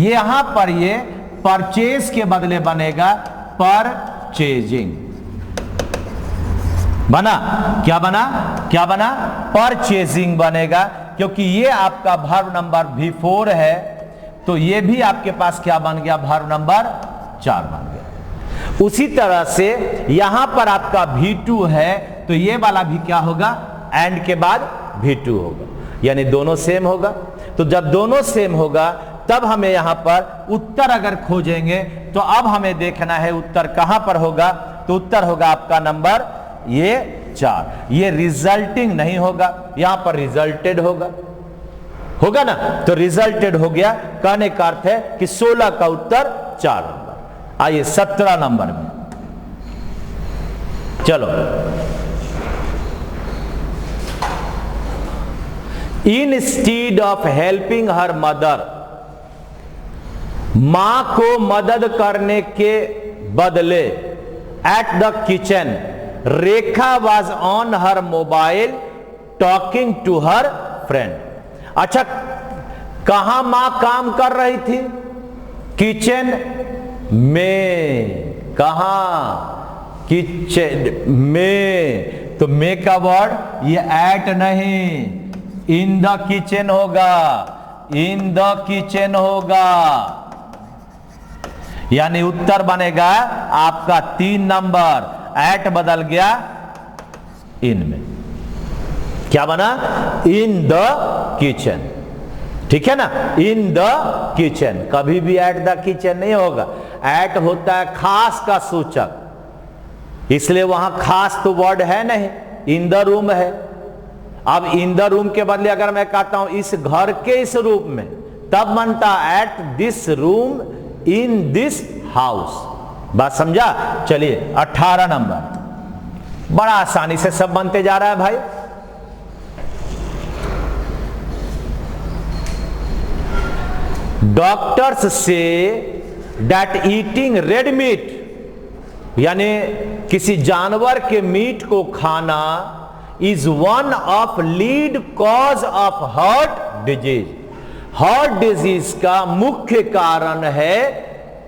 यहां पर ये परचेज के बदले बनेगा परचेजिंग। बना? क्या बना? क्या बना? परचेजिंग बनेगा, क्योंकि ये आपका वर्ब नंबर V4 है, तो ये भी आपके पास क्या बन गया? वर्ब नंबर 4 बन गया। उसी तरह से यहां पर आपका V2 है, तो ये वाला भी क्या होगा? एंड के बाद V2 होगा, यानी दोनों सेम होगा। तो जब दोनों सेम होगा तब हमें यहां पर उत्तर अगर खोजेंगे, तो अब हमें देखना है उत्तर कहां पर होगा। तो उत्तर होगा आपका नंबर ये 4। ये रिजल्टिंग नहीं होगा, यहां पर रिजल्टेड होगा, होगा ना? तो रिजल्टेड हो गया, कहने का अर्थ है कि 16 का उत्तर 4 नंबर। आइए 17 नंबर में चलो। Instead of helping her mother, मां को मदद करने के बदले at the kitchen Rekha was on her mobile talking to her friend. अच्छा, कहां मां काम कर रही थी? किचन में। कहां? किचन में। तो मे का वर्ड ये एट नहीं, इन द किचन होगा, इन द किचन होगा, यानी उत्तर बनेगा आपका 3 नंबर। एट बदल गया इन में। क्या बना? In the kitchen. ठीक है ना? इन द किचन, कभी भी एट द किचन नहीं होगा। एट होता है खास का सूचक, इसलिए वहां खास तो वर्ड है नहीं, इन द रूम है। अब इन द रूम के बदले अगर मैं कहता हूं इस घर के इस रूम में, तब बनता at this room in this house. बात समझा? चलिए 18 नंबर, बड़ा आसानी से सब बनते जा रहा है भाई। Doctors say that eating red meat, यानी किसी जानवर के मीट को खाना is one of lead cause of heart disease, heart disease का मुख्य कारण है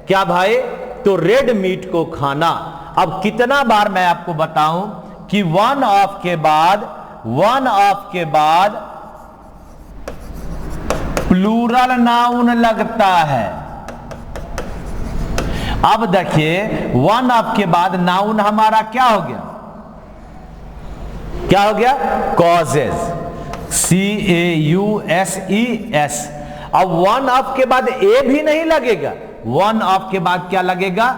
क्या भाई? तो रेड मीट को खाना। अब कितना बार मैं आपको बताऊं कि वन ऑफ के बाद प्लूरल नाउन लगता है। अब देखिए वन ऑफ के बाद नाउन हमारा क्या हो गया? क्या हो गया? Causes, CAUSES। अब वन ऑफ के बाद ए भी नहीं लगेगा, वन ऑफ के बाद क्या लगेगा?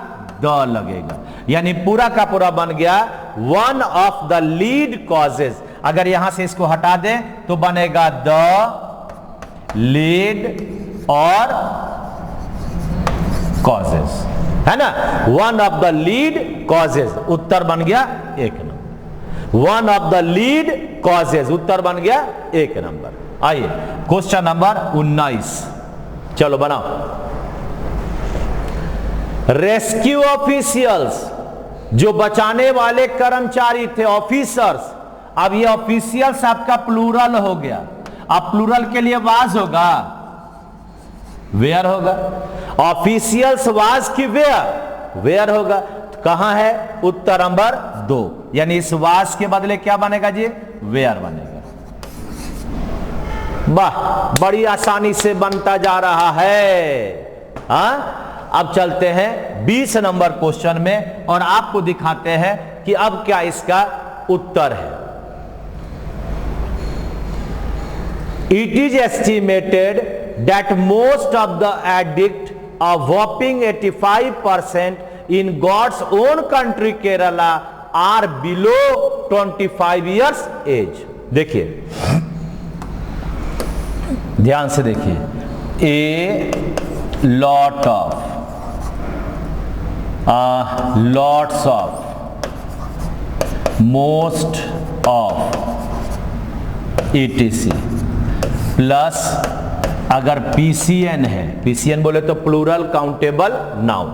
द लगेगा, यानी पूरा का पूरा बन गया one of the lead causes. अगर यहां से इसको हटा दें तो बनेगा द लीड और कॉजेज, है ना। One of the lead causes, उत्तर बन गया 1 number. One of the lead causes, उत्तर बन गया 1 नंबर। आइए क्वेश्चन नंबर 19, चलो बनाओ। रेस्क्यू ऑफिशियल्स, जो बचाने वाले कर्मचारी थे, ऑफिसर्स। अब ये ऑफिशियल्स आपका प्लूरल हो गया। अब प्लूरल के लिए वाज होगा, वेयर होगा। ऑफिशियल्स वाज की वेयर, वेयर होगा। तो कहां है, उत्तर नंबर 2, यानी इस वाज के बदले क्या बनेगा जी, वेयर बनेगा। वाह, बड़ी आसानी से बनता जा रहा है। हाँ, अब चलते हैं 20 नंबर क्वेश्चन में और आपको दिखाते हैं कि अब क्या इसका उत्तर है। It is estimated that most of the addict, a whopping 85% in God's own country Kerala are below 25 years age. देखिए, ध्यान से देखिए, a lot of, lots of, most of, etc plus अगर पीसीएन है, पीसीएन बोले तो प्लूरल काउंटेबल नाउन,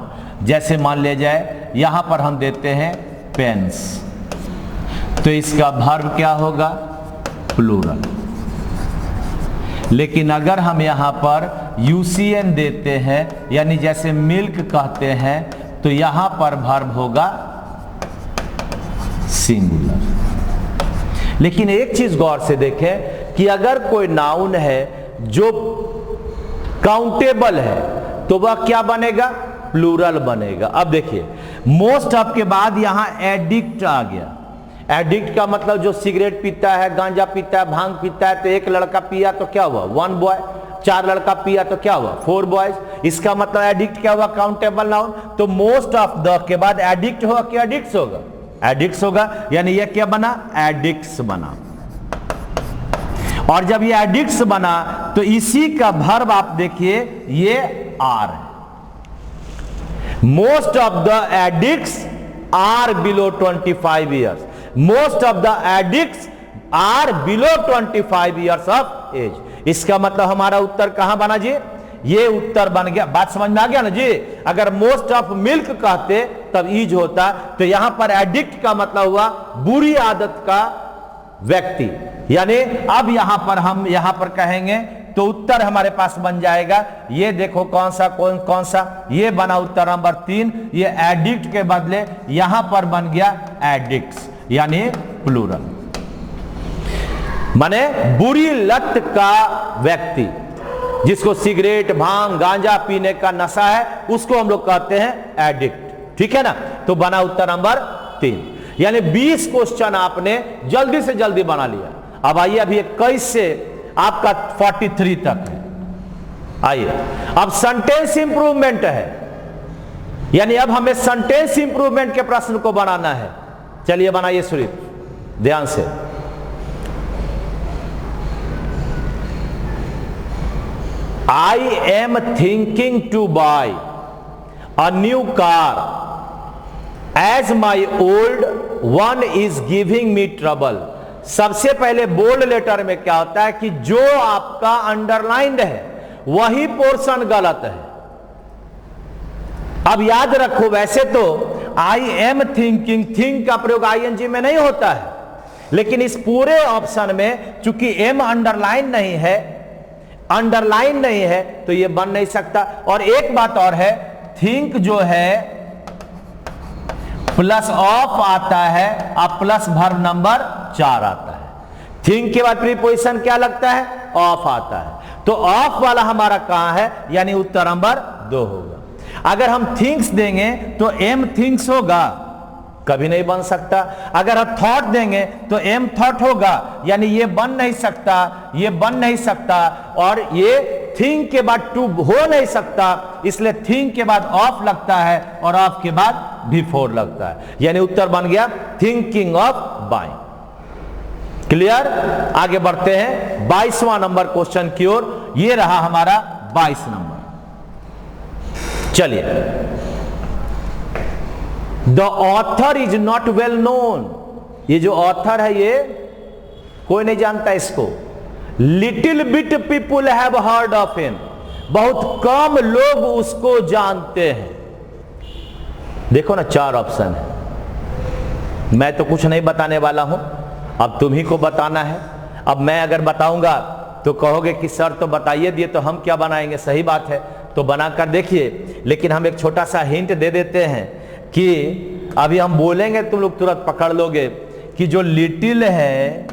जैसे मान ले जाए यहां पर हम देते हैं पेन्स, तो इसका वर्ब क्या होगा, प्लूरल। लेकिन अगर हम यहां पर यूसीएन देते हैं, यानी जैसे मिल्क कहते हैं, तो यहां पर वर्ब होगा सिंगुलर। लेकिन एक चीज गौर से देखें कि अगर कोई नाउन है जो काउंटेबल है तो वह क्या बनेगा, प्लूरल बनेगा। अब देखिए, मोस्ट ऑफ के बाद यहां एडिक्ट आ गया। एडिक्ट का मतलब जो सिगरेट पीता है, गांजा पीता है, भांग पीता है, तो एक लड़का पिया तो क्या हुआ, 1 बॉय। 4 लड़का पिया तो क्या हुआ, 4 बॉयज। इसका मतलब एडिक्ट क्या हुआ, काउंटेबल नाउन। तो मोस्ट ऑफ द के बाद एडिक्ट होगा कि एडिक्ट्स होगा, एडिक्ट्स होगा, यानी ये क्या बना, एडिक्ट्स बना। और जब ये एडिक्ट्स बना तो इसी का वर्ब आप देखिए, ये आर है। Most of the addicts are below 25 years. Most of the addicts are below 25 years of age. इसका मतलब हमारा उत्तर कहां बना जी, ये उत्तर बन गया। बात समझ में आ गया ना जी। अगर मोस्ट ऑफ मिल्क कहते तब ईज होता, तो यहां पर एडिक्ट का मतलब हुआ बुरी आदत का व्यक्ति, यानी अब यहां पर हम यहां पर कहेंगे तो उत्तर हमारे पास बन जाएगा, ये देखो कौन सा, ये बना उत्तर नंबर 3। ये एडिक्ट के बदले यहां पर बन गया एडिक्ट्स, यानी प्लूरल, माने बुरी लत का व्यक्ति, जिसको सिगरेट, भांग, गांजा पीने का नशा है, उसको हम लोग कहते हैं एडिक्ट। ठीक है ना। तो बना उत्तर नंबर 3, यानी 20 क्वेश्चन आपने जल्दी से जल्दी बना लिया। अब आइए, अभी 21 से आपका 43 तक है। आइए, अब सेंटेंस इंप्रूवमेंट है, यानी अब हमें सेंटेंस इंप्रूवमेंट के प्रश्न को बनाना है। चलिए बनाइए शुरू, ध्यान से। I am thinking to buy a new car as my old one is giving me trouble। सबसे पहले बोल्ड लेटर में क्या होता है कि जो आपका अंडरलाइंड है वही पोर्शन गलत है। अब याद रखो, वैसे तो आई एम थिंकिंग, थिंक का प्रयोग आईएनजी में नहीं होता है, लेकिन इस पूरे ऑप्शन में चूंकि एम अंडरलाइन नहीं है, अंडरलाइन नहीं है, तो यह बन नहीं सकता। और एक बात और है, थिंक जो है प्लस ऑफ आता है, अब प्लस वर्ब नंबर 4 आता है। थिंक के बाद प्रीपोजिशन क्या लगता है, ऑफ आता है। तो ऑफ वाला हमारा कहां है, यानी उत्तर नंबर 2 होगा। अगर हम थिंक्स देंगे तो एम थिंक्स होगा, कभी नहीं बन सकता। अगर हम थॉट देंगे तो एम थॉट होगा, यानी ये बन नहीं सकता, ये बन नहीं सकता, और ये थिंक के बाद टू हो नहीं सकता, इसलिए थिंक के बाद ऑफ लगता है और ऑफ के बाद बिफोर लगता है, यानी उत्तर बन गया थिंकिंग ऑफ बाइंग। क्लियर? आगे बढ़ते हैं 22वां नंबर क्वेश्चन की ओर। ये रहा हमारा 22 नंबर। चलिए, the author is not well known. ये जो ऑथर है ये कोई नहीं जानता इसको। Little bit people have heard of him. बहुत कम लोग उसको जानते हैं। देखो ना, 4 ऑप्शन है। मैं तो कुछ नहीं बताने वाला हूं, अब तुम्ही को बताना है। अब मैं अगर बताऊंगा तो कहोगे कि सर तो बताइए दिए, तो हम क्या बनाएंगे? सही बात है, तो बनाकर देखिए। लेकिन हम एक छोटा सा हिंट दे देते हैं कि अभी हम बोलेंगे तुम लोग तुरंत पकड़ लोगे कि जो लिटिल है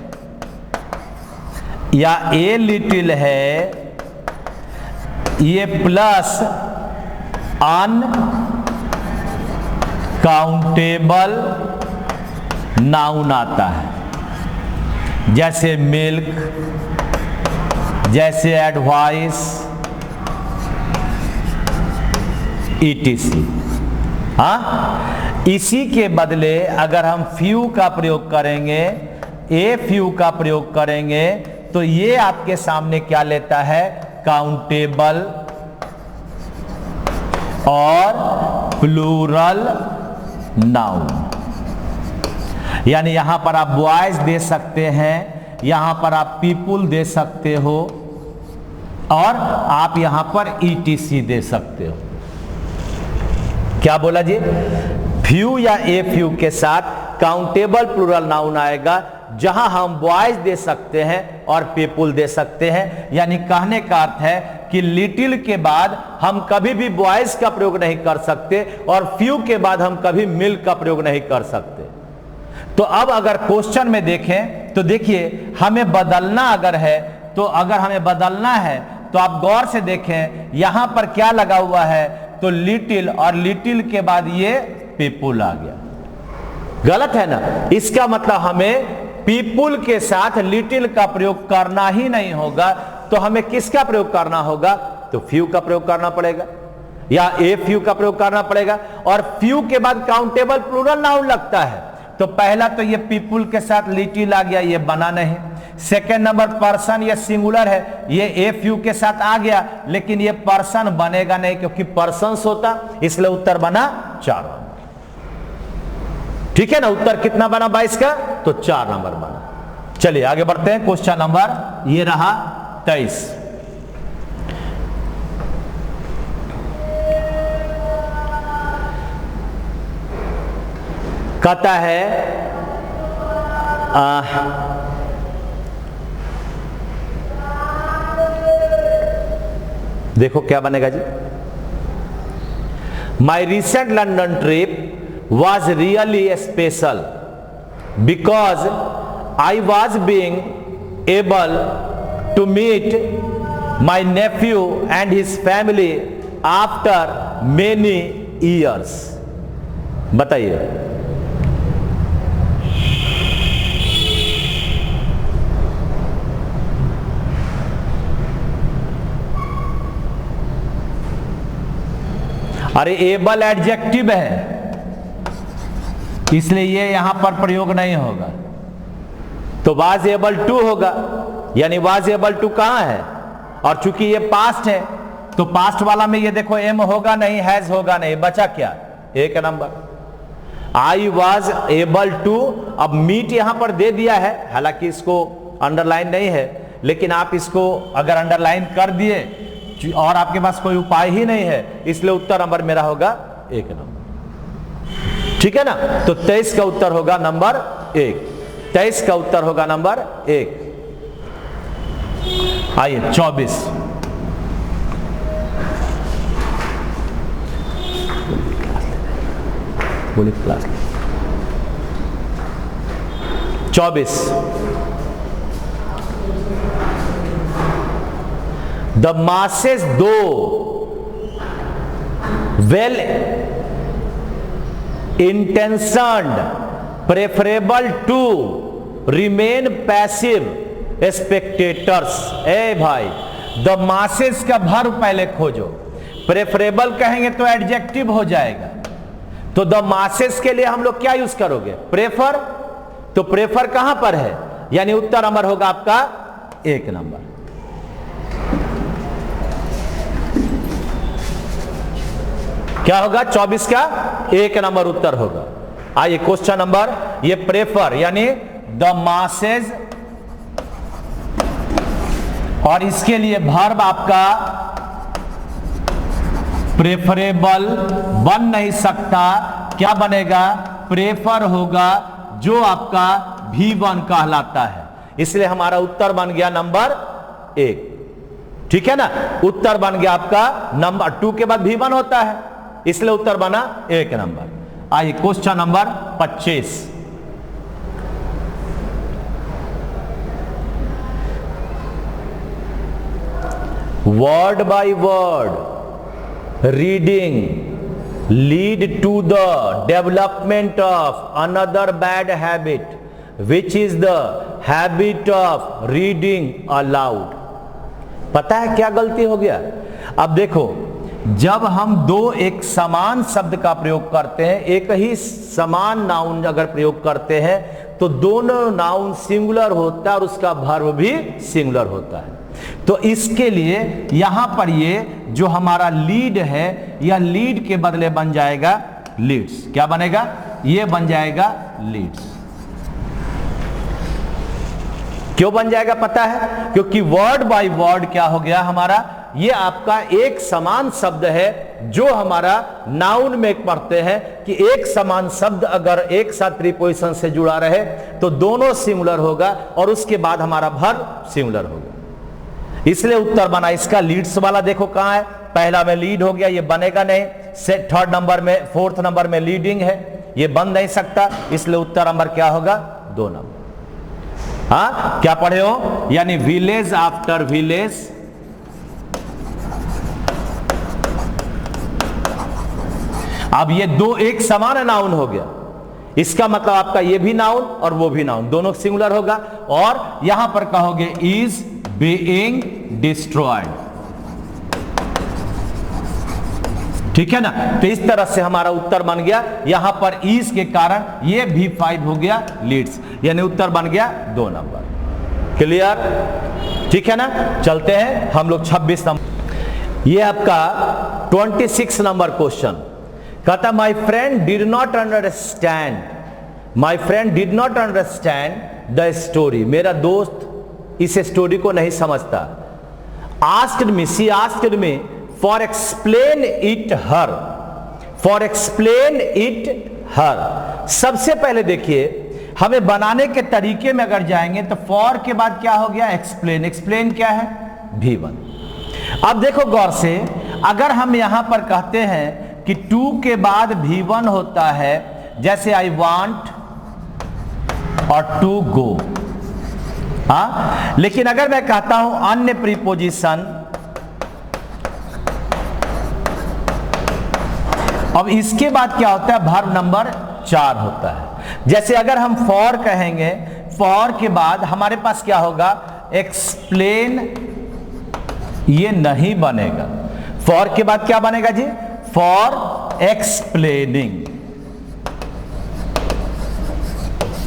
या ए लिटिल है, ये प्लस अनकाउंटेबल नाउन आता है, जैसे मिल्क, जैसे एडवाइस, ईटीसी। हाँ, इसी के बदले अगर हम फ्यू का प्रयोग करेंगे, ए फ्यू का प्रयोग करेंगे, तो ये आपके सामने क्या लेता है? काउंटेबल और प्लूरल नाउन। यानी यहां पर आप बॉयज दे सकते हैं, यहां पर आप पीपुल दे सकते हो, और आप यहां पर ईटीसी दे सकते हो। क्या बोला जी? फ्यू या ए फ्यू के साथ काउंटेबल प्लूरल नाउन आएगा, जहां हम बॉयज दे सकते हैं और पीपुल दे सकते हैं। यानी कहने का अर्थ है कि लिटिल के बाद हम कभी भी बॉयज का प्रयोग नहीं कर सकते, और फ्यू के बाद हम कभी मिल्क का प्रयोग नहीं कर सकते। तो अब अगर क्वेश्चन में देखें तो देखिए, हमें बदलना अगर है, तो अगर हमें बदलना है तो आप गौर से देखें, यहां पर क्या लगा हुआ है? तो लिटिल, और लिटिल के बाद ये पीपुल आ गया। गलत है ना? इसका मतलब हमें पीपुल के साथ लिटिल का प्रयोग करना ही नहीं होगा। तो हमें किसका प्रयोग करना होगा? तो फ्यू का प्रयोग करना पड़ेगा, या ए फ्यू का प्रयोग करना पड़ेगा। और फ्यू के बाद काउंटेबल प्लूरल नाउन लगता है, तो पहला तो ये पीपुल के साथ लिटिल आ गया, ये बना नहीं। सेकेंड नंबर पर्सन, ये सिंगुलर है, ये ए फ्यू के साथ आ गया, लेकिन ये पर्सन बनेगा नहीं, क्योंकि पर्सन्स होता, इसलिए उत्तर बना 4। ठीक है ना? उत्तर कितना बना 22 का? तो 4 नंबर बना। चलिए आगे बढ़ते हैं। क्वेश्चन नंबर ये रहा 23। कहता है देखो क्या बनेगा जी। My recent London trip was really special because I was being able to meet my nephew and his family after many years। बताइए। अरे एबल एडजेक्टिव है, इसलिए ये यहां पर प्रयोग नहीं होगा, तो वाज एबल टू होगा। यानी वाज एबल टू कहां है? और चूंकि ये पास्ट है, तो पास्ट वाला में ये देखो एम होगा नहीं, हैज होगा नहीं, बचा क्या? 1 नंबर। आई वाज एबल टू, अब मीट यहां पर दे दिया है, हालांकि इसको अंडरलाइन नहीं है, लेकिन आप इसको अगर अंडरलाइन कर दिए और आपके पास कोई उपाय ही नहीं है, इसलिए उत्तर नंबर मेरा होगा 1 नंबर। ठीक है ना? तो 23 का उत्तर होगा नंबर 1। 23 का उत्तर होगा नंबर 1। आइए 24। बोलिए क्लास 24। द मासेस दो well intentioned preferable to remain passive spectators। ए भाई, द masses का भर पहले खोजो। प्रेफरेबल कहेंगे तो एडजेक्टिव हो जाएगा, तो द masses के लिए हम लोग क्या यूज करोगे? प्रेफर। तो प्रेफर कहां पर है? यानी उत्तर नंबर होगा आपका 1 नंबर। क्या होगा? 24 का 1 नंबर उत्तर होगा। आइए क्वेश्चन नंबर, ये प्रेफर यानी द मासेज, और इसके लिए वर्ब आपका प्रेफरेबल बन नहीं सकता, क्या बनेगा? प्रेफर होगा, जो आपका V1 कहलाता है। इसलिए हमारा उत्तर बन गया नंबर 1। ठीक है ना, उत्तर बन गया आपका नंबर 2 के बाद V1 होता है, इसलिए उत्तर बना 1 नंबर। आइए क्वेश्चन नंबर 25, word by word reading lead to the development of another bad habit, which is the habit of reading aloud. पता है क्या गलती हो गया? अब देखो, जब हम दो एक समान शब्द का प्रयोग करते हैं, एक ही समान नाउन अगर प्रयोग करते हैं, तो दोनों नाउन सिंगुलर होता है और उसका वर्ब भी सिंगुलर होता है। तो इसके लिए यहां पर ये जो हमारा लीड है, यह लीड के बदले बन जाएगा लीड्स। क्या बनेगा? ये बन जाएगा लीड्स। क्यों बन जाएगा पता है? क्योंकि वर्ड बाय वर्ड क्या हो गया हमारा, ये आपका एक समान शब्द है, जो हमारा नाउन में पढ़ते हैं कि एक समान शब्द अगर एक साथ प्रीपोजिशन से जुड़ा रहे तो दोनों सिंगुलर होगा और उसके बाद हमारा वर्ब सिंगुलर होगा। इसलिए उत्तर बना इसका लीड्स वाला। देखो कहां है, पहला में लीड हो गया, ये बनेगा नहीं। थर्ड नंबर में, फोर्थ नंबर में लीडिंग है, ये बन नहीं सकता, इसलिए उत्तर नंबर क्या होगा? 2 नंबर। हाँ, क्या पढ़े हो? यानी विलेज आफ्टर विलेज, अब ये दो एक समान नाउन हो गया, इसका मतलब आपका ये भी नाउन और वो भी नाउन, दोनों सिंगुलर होगा। और यहां पर कहोगे इज बीइंग डिस्ट्रॉयड। ठीक है ना, तो इस तरह से हमारा उत्तर बन गया। यहां पर इज के कारण ये भी 5 हो गया लीड्स, यानी उत्तर बन गया 2 नंबर। क्लियर? ठीक है ना, चलते हैं हम लोग 26 नंबर। ये आपका 26 नंबर क्वेश्चन कहता, my friend did not understand, my friend did not understand the story. मेरा दोस्त इस स्टोरी को नहीं समझता। Asked me, she asked me for explain it her, for explain it her. सबसे पहले देखिए, हमें बनाने के तरीके में अगर जाएंगे तो फॉर के बाद क्या हो गया? एक्सप्लेन। एक्सप्लेन क्या है? V1। अब देखो गौर से, अगर हम यहां पर कहते हैं कि 2 के बाद V1 होता है, जैसे आई वांट और टू गो, हाँ, लेकिन अगर मैं कहता हूं अन्य प्रीपोजिशन, अब इसके बाद क्या होता है? वर्ब नंबर 4 होता है। जैसे अगर हम फॉर कहेंगे, फॉर के बाद हमारे पास क्या होगा? एक्सप्लेन, ये नहीं बनेगा। फॉर के बाद क्या बनेगा जी? फॉर एक्सप्लेनिंग,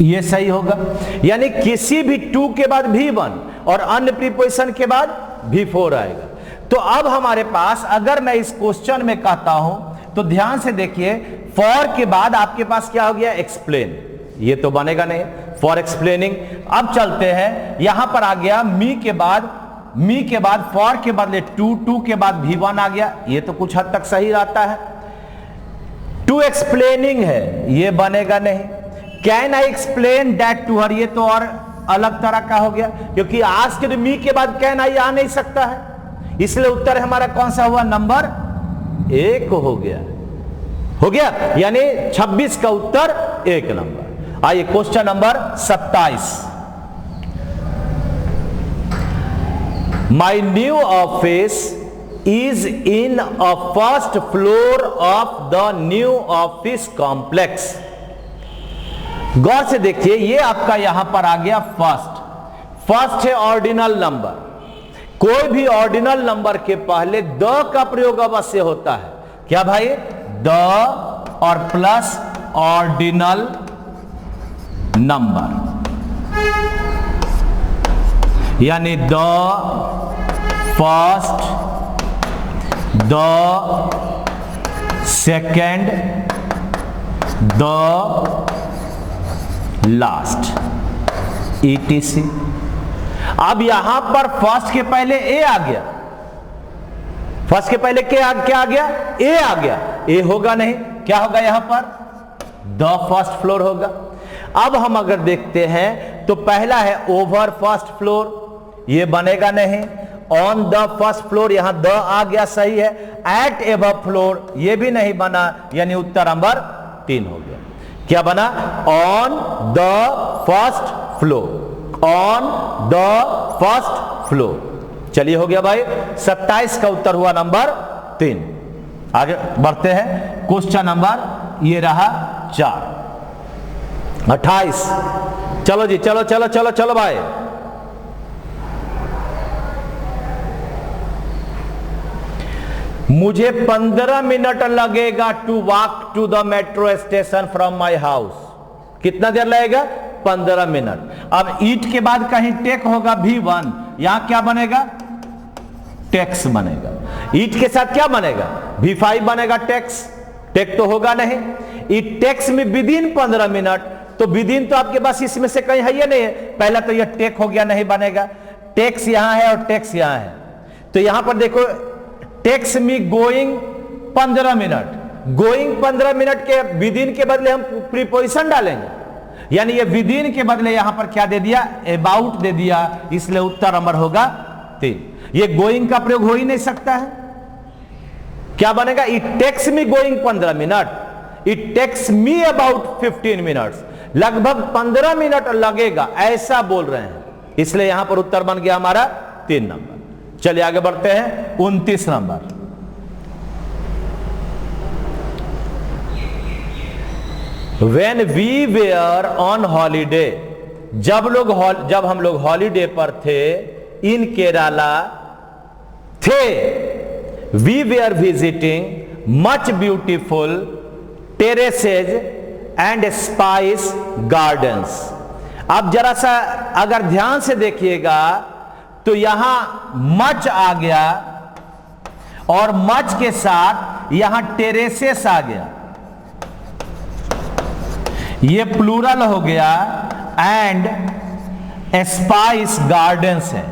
ये सही होगा। यानी किसी भी 2 के बाद V1 और अन्य प्रीपोजिशन के बाद V4 आएगा। तो अब हमारे पास, अगर मैं इस क्वेश्चन में कहता हूं तो ध्यान से देखिए, फॉर के बाद आपके पास क्या हो गया? एक्सप्लेन, ये तो बनेगा नहीं, फॉर एक्सप्लेनिंग। अब चलते हैं, यहां पर आ गया मी के बाद, मी के बाद फॉर के बदले 2 के बाद V1 आ गया, ये तो कुछ हद तक सही रहता है। टू एक्सप्लेनिंग है, ये बनेगा नहीं। Can I explain that to her, ये तो और अलग तरह का हो गया, क्योंकि आस्क्ड मी के बाद कैन आई आ नहीं सकता है, इसलिए उत्तर हमारा कौन सा हुआ? नंबर 1 हो गया, हो गया। यानी 26 का उत्तर 1 नंबर। आइए question number 27। My new office is in a first floor of the new office complex. गौर से देखिए, ये आपका यहां पर आ गया फर्स्ट। फर्स्ट है ऑर्डिनल नंबर। कोई भी ऑर्डिनल नंबर के पहले द का प्रयोग अवश्य होता है। क्या भाई? द और प्लस ऑर्डिनल नंबर। यानी the first, the second, the last, ETC। अब यहां पर फर्स्ट के पहले ए आ गया, फर्स्ट के पहले क्या आ गया? ए आ गया। ए होगा नहीं, क्या होगा यहां पर? द फर्स्ट फ्लोर होगा। अब हम अगर देखते हैं तो पहला है ओवर फर्स्ट फ्लोर, ये बनेगा नहीं। ऑन द फर्स्ट फ्लोर, यहां द आ गया, सही है। एट एबव फ्लोर, ये भी नहीं बना, यानी उत्तर नंबर 3 हो गया। क्या बना? On the first floor, on the first floor. चलिए हो गया भाई, 27 का उत्तर हुआ नंबर 3। आगे बढ़ते हैं, क्वेश्चन नंबर ये रहा 4। 28, चलो जी, चलो चलो चलो चलो भाई। मुझे 15 मिनट लगेगा to walk to the metro station from my house. कितना देर लगेगा? 15 मिनट। अब ईट के बाद कहीं टेक होगा V1, यहां क्या बनेगा? टेक्स बनेगा। ईट के साथ क्या बनेगा? V5 बनेगा, टेक्स। टेक तो होगा नहीं। ईट टेक्स में विदिन 15 मिनट, तो विदिन तो आपके पास इसमें से कहीं है या नहीं है? पहला तो यह टेक हो गया, नहीं बनेगा। टेक्स यहां है और टेक्स यहां है, तो यहां पर देखो टेक्स में गोइंग 15 मिनट, गोइंग 15 मिनट के विदिन के बदले हम प्रीपोजिशन डालेंगे, यानी ये विदिन के बदले यहां पर क्या दे दिया? अबाउट दे दिया, इसलिए उत्तर नंबर होगा 3। ये गोइंग का प्रयोग हो ही नहीं सकता है। क्या बनेगा? It takes me going 15 minute, it takes me about 15 minutes. लगभग 15 मिनट लगेगा, ऐसा बोल रहे हैं, इसलिए यहां पर उत्तर बन गया हमारा 3 नंबर। चलिए आगे बढ़ते हैं, 29 number. When we were on holiday, जब हम लोग हॉलीडे पर थे, इन केरला थे, we were visiting much beautiful terraces and spice gardens। अब जरा सा अगर ध्यान से देखिएगा तो यहां मच आ गया और मच के साथ यहां टेरेसेस आ गया, ये प्लूरल हो गया, एंड स्पाइस गार्डन्स है।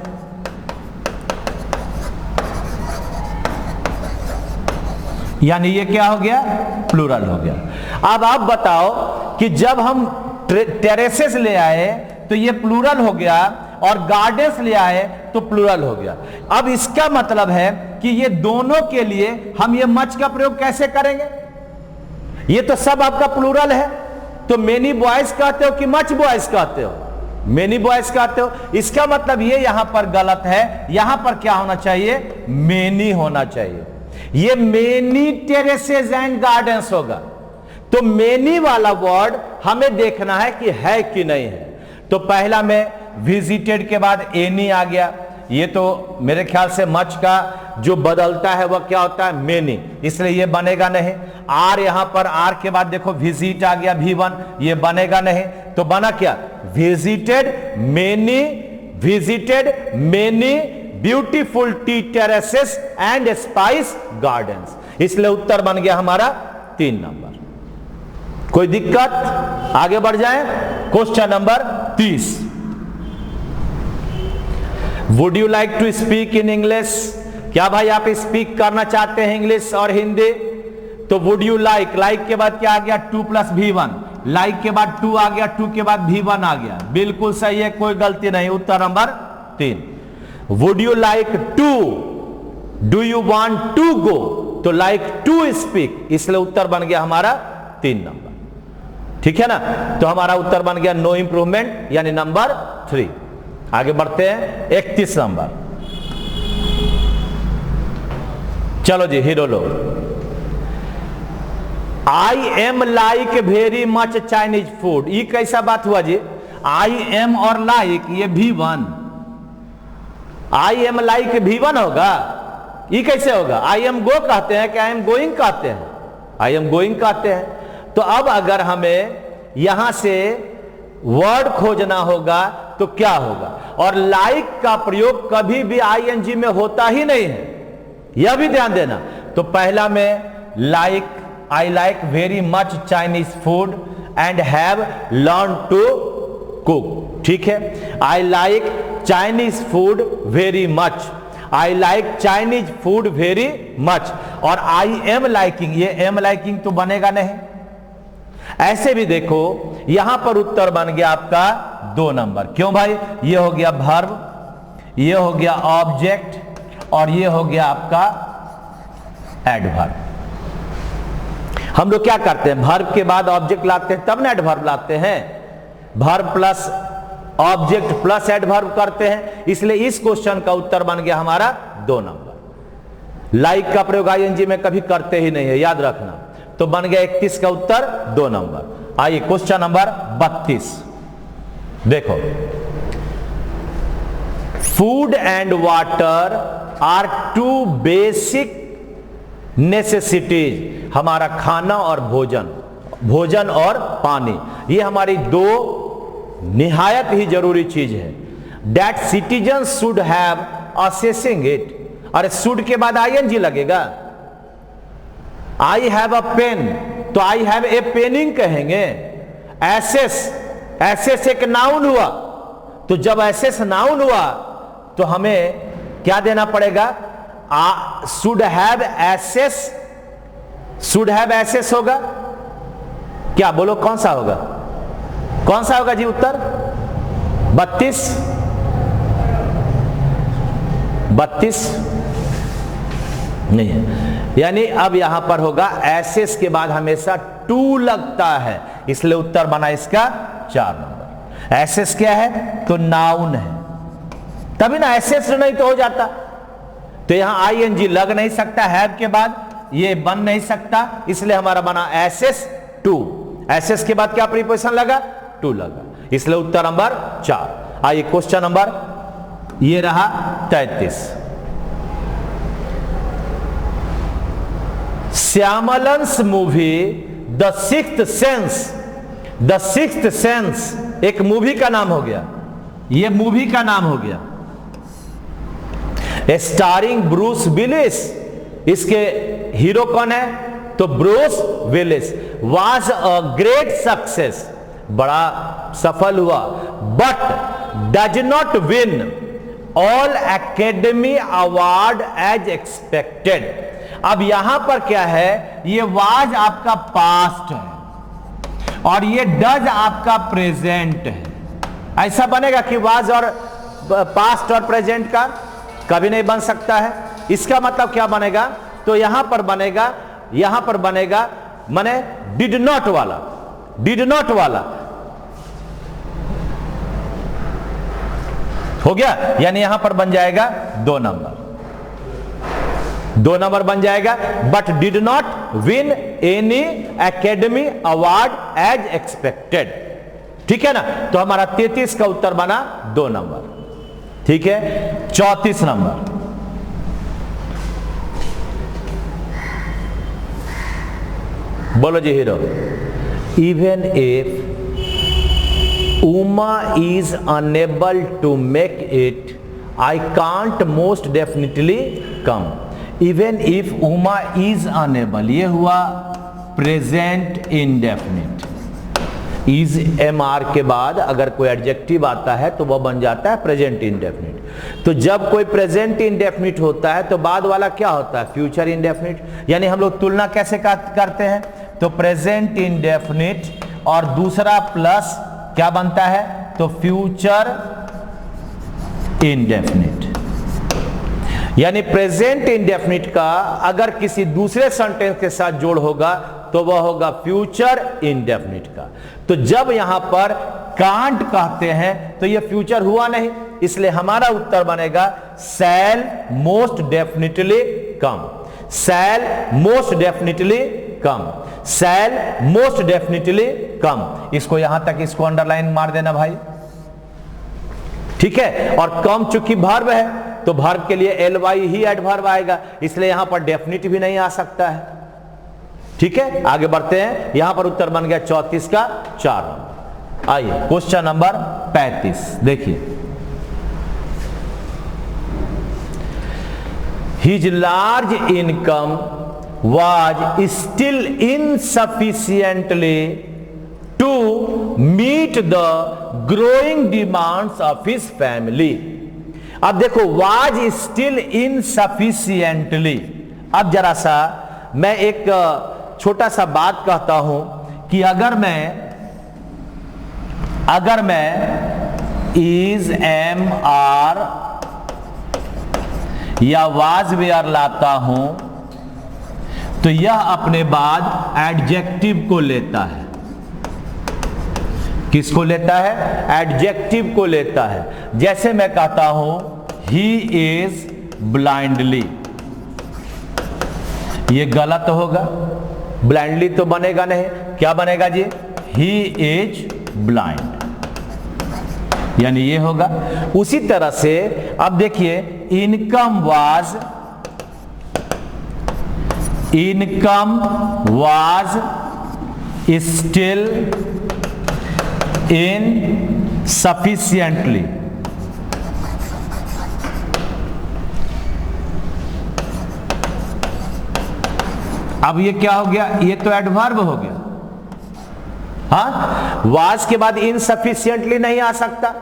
यानी ये क्या हो गया? प्लूरल हो गया। अब आप बताओ कि जब हम टेरेसेस ले आए तो ये प्लूरल हो गया, और गार्डन्स ले आए तो प्लूरल हो गया। अब इसका मतलब है कि ये दोनों के लिए हम ये मच का प्रयोग कैसे करेंगे? ये तो सब आपका प्लूरल है, तो मेनी बॉयज कहते हो कि मच बॉयज कहते हो? मेनी बॉयज कहते हो। इसका मतलब ये यहां पर गलत है, यहां पर क्या होना चाहिए? मेनी होना चाहिए। ये मेनी टेरेसेस एंड गार्डन्स होगा। तो मेनी वाला वर्ड हमें देखना है कि है कि नहीं है। तो पहला में विजिटेड के बाद एनी आ गया, ये तो मेरे ख्याल से मच का जो बदलता है वह क्या होता है? मेनी, इसलिए ये बनेगा नहीं। आर यहां पर आर के बाद देखो विजिट आ गया V1, ये बनेगा नहीं। तो बना क्या? Visited many beautiful T terraces and spice gardens, इसलिए उत्तर बन गया हमारा 3 नंबर। कोई दिक्कत? आगे बढ़ जाएं, question number 30। Would you like to speak in English? क्या भाई आप स्पीक करना चाहते हैं इंग्लिश और हिंदी? तो वुड यू लाइक, लाइक के बाद क्या आ गया? 2 + V1, लाइक के बाद 2 आ गया, 2 के बाद V1 आ गया, बिल्कुल सही है, कोई गलती नहीं, उत्तर number 3। Would you like to, do you want to go, तो लाइक टू स्पीक, इसलिए उत्तर बन गया हमारा 3 नंबर। ठीक है ना? तो हमारा उत्तर बन गया नो इंप्रूवमेंट, यानी नंबर 3। आगे बढ़ते हैं, 31 नंबर। चलो जी, हीरो लो। I am like very much Chinese food, ये कैसा बात हुआ जी? आई एम और लाइक ये V1, I am like V1 होगा? ये कैसे होगा? आई एम गो कहते हैं कि आई एम गोइंग कहते हैं? आई एम गोइंग कहते हैं। तो अब अगर हमें यहां से वर्ड खोजना होगा तो क्या होगा। और लाइक का प्रयोग कभी भी आईएनजी में होता ही नहीं है, यह भी ध्यान देना। तो पहला में like, I like very much Chinese food and have learn to cook, ठीक है। I like Chinese food very much, I like Chinese food very much. और आई एम लाइकिंग, ये एम लाइकिंग तो बनेगा नहीं। ऐसे भी देखो, यहां पर उत्तर बन गया आपका 2 नंबर। क्यों भाई? ये हो गया वर्ब, ये हो गया ऑब्जेक्ट और ये हो गया आपका एडवर्ब। हम लोग क्या करते हैं, वर्ब के बाद ऑब्जेक्ट लाते हैं तब ना एडवर्ब लाते हैं। Verb plus object plus adverb करते हैं, इसलिए इस क्वेश्चन का उत्तर बन गया हमारा 2 नंबर। लाइक का प्रयोग आईएनजी में कभी करते ही नहीं है, याद रखना। तो बन गया 31 का उत्तर 2 नंबर। आइए क्वेश्चन नंबर 32 देखो। Food and water are 2 basic necessities, हमारा खाना और भोजन, भोजन और पानी, ये हमारी 2 निहायत ही जरूरी चीज है। That citizen should have assessing it. अरे शुड के बाद आईएनजी लगेगा। आई हैव अ पेन, तो आई हैव ए पेनिंग कहेंगे। एसेस, एसेस एक नाउन हुआ, तो जब एसेस नाउन हुआ तो हमें क्या देना पड़ेगा? Should have access, should have access होगा क्या? बोलो कौन सा होगा, कौन सा होगा जी उत्तर? 32 नहीं है, यानी अब यहां पर होगा एसेस के बाद हमेशा टू लगता है, इसलिए उत्तर बना इसका 4 नंबर। एसेस क्या है? तो नाउन है, तभी ना, एसेस नहीं तो हो जाता। तो यहां आईएनजी लग नहीं सकता, हैव के बाद ये बन नहीं सकता, इसलिए हमारा बना एसेस 2। एसेस के बाद क्या प्रीपोजिशन लगा? 2 लगा, इसलिए उत्तर नंबर 4। आइए क्वेश्चन नंबर ये रहा 33। Shyamalan's movie the sixth sense, the sixth sense एक मूवी का नाम हो गया, ये मूवी का नाम हो गया। स्टारिंग ब्रूस विलिस, इसके हीरो कौन है? तो Bruce Willis. Was a great success, बड़ा सफल हुआ। But does not win all academy award as expected. अब यहां पर क्या है? ये वाज आपका पास्ट है और ये डज आपका प्रेजेंट है। ऐसा बनेगा कि वाज और पास्ट और प्रेजेंट का कभी नहीं बन सकता है। इसका मतलब क्या बनेगा? तो यहां पर बनेगा, यहां पर बनेगा माने डिड नॉट वाला, डिड नॉट वाला हो गया, यानी यहां पर बन जाएगा 2 नंबर, 2 नंबर बन जाएगा। But did not win any academy award as expected, ठीक है ना। तो हमारा 33 का उत्तर बना 2 नंबर, ठीक है। 34 नंबर, बोलो जी hero. Even if Uma is unable to make it, I can't most definitely come. Even if Uma is unable, ये हुआ प्रेजेंट इंडेफिनिट। इज MR के बाद अगर कोई एडजेक्टिव आता है तो वह बन जाता है प्रेजेंट इंडेफिनिट। तो जब कोई प्रेजेंट इंडेफिनिट होता है तो बाद वाला क्या होता है? Future indefinite. यानी हम लोग तुलना कैसे करते हैं? तो प्रेजेंट इंडेफिनिट और दूसरा प्लस क्या बनता है? तो फ्यूचर इंडेफिनिट। यानी प्रेजेंट इंडेफिनिट का अगर किसी दूसरे सेंटेंस के साथ जोड़ होगा तो वह होगा फ्यूचर इंडेफिनिट का। तो जब यहां पर कांट कहते हैं तो यह फ्यूचर हुआ नहीं, इसलिए हमारा उत्तर बनेगा शैल मोस्ट डेफिनेटली कम, शैल मोस्ट डेफिनेटली कम, शैल मोस्ट डेफिनेटली कम। इसको यहां तक इसको अंडरलाइन मार देना भाई, ठीक है। और कम चूंकि वर्ब है तो वर्ब के लिए ly ही एडवर्ब आएगा, इसलिए यहां पर डेफिनिट भी नहीं आ सकता है, ठीक है। आगे बढ़ते हैं, यहां पर उत्तर बन गया 34 का 4 नंबर। आइए क्वेश्चन नंबर 35 देखिए, His large income was still insufficiently to meet the growing demands of his family. अब देखो was still insufficiently, अब जरा सा मैं एक छोटा सा बात कहता हूं कि अगर मैं is am are या वाज वेयर लाता हूं तो यह अपने बाद एडजेक्टिव को लेता है। किसको लेता है? एडजेक्टिव को लेता है। जैसे मैं कहता हूं ही इज ब्लाइंडली, ये गलत होगा, ब्लाइंडली तो बनेगा नहीं, क्या बनेगा जी? ही इज ब्लाइंड, यानी ये होगा। उसी तरह से अब देखिए इनकम वाज स्टिल इनसफिशिएंटली, अब ये क्या हो गया? ये तो एडवर्ब हो गया। हाँ, वाज के बाद इनसफिशिएंटली नहीं आ सकता,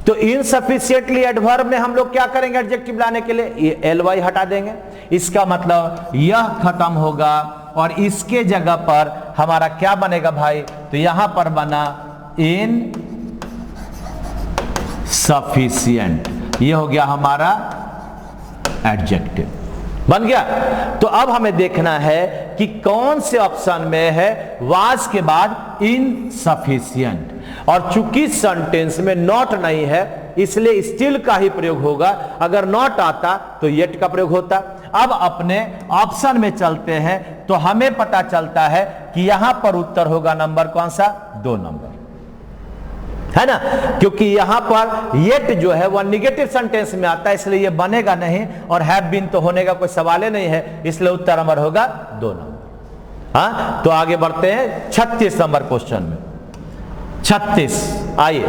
तो इनसफिशिएंटली एडवर्ब में हम लोग क्या करेंगे? एडजेक्टिव लाने के लिए ये एलवाई हटा देंगे। इसका मतलब यह खत्म होगा और इसके जगह पर हमारा क्या बनेगा भाई? तो यहां पर बना इनसफिशिएंट, ये हो गया हमारा एडजेक्टिव, बन गया। तो अब हमें देखना है कि कौन से ऑप्शन में है वाज के बाद इनसफिशिएंट, और चूंकि सेंटेंस में नॉट नहीं है इसलिए स्टिल का ही प्रयोग होगा। अगर नॉट आता तो येट का प्रयोग होता। अब अपने ऑप्शन में चलते हैं तो हमें पता चलता है कि यहां पर उत्तर होगा नंबर कौन सा? 2 नंबर, है ना, क्योंकि यहां पर येट जो है वह निगेटिव सेंटेंस में आता है, इसलिए यह बनेगा नहीं, और हैव बीन तो होने का कोई सवाल ही नहीं है, इसलिए उत्तर नंबर होगा 2 नंबर। हाँ, तो आगे बढ़ते हैं 36 नंबर क्वेश्चन में। 36 आइए,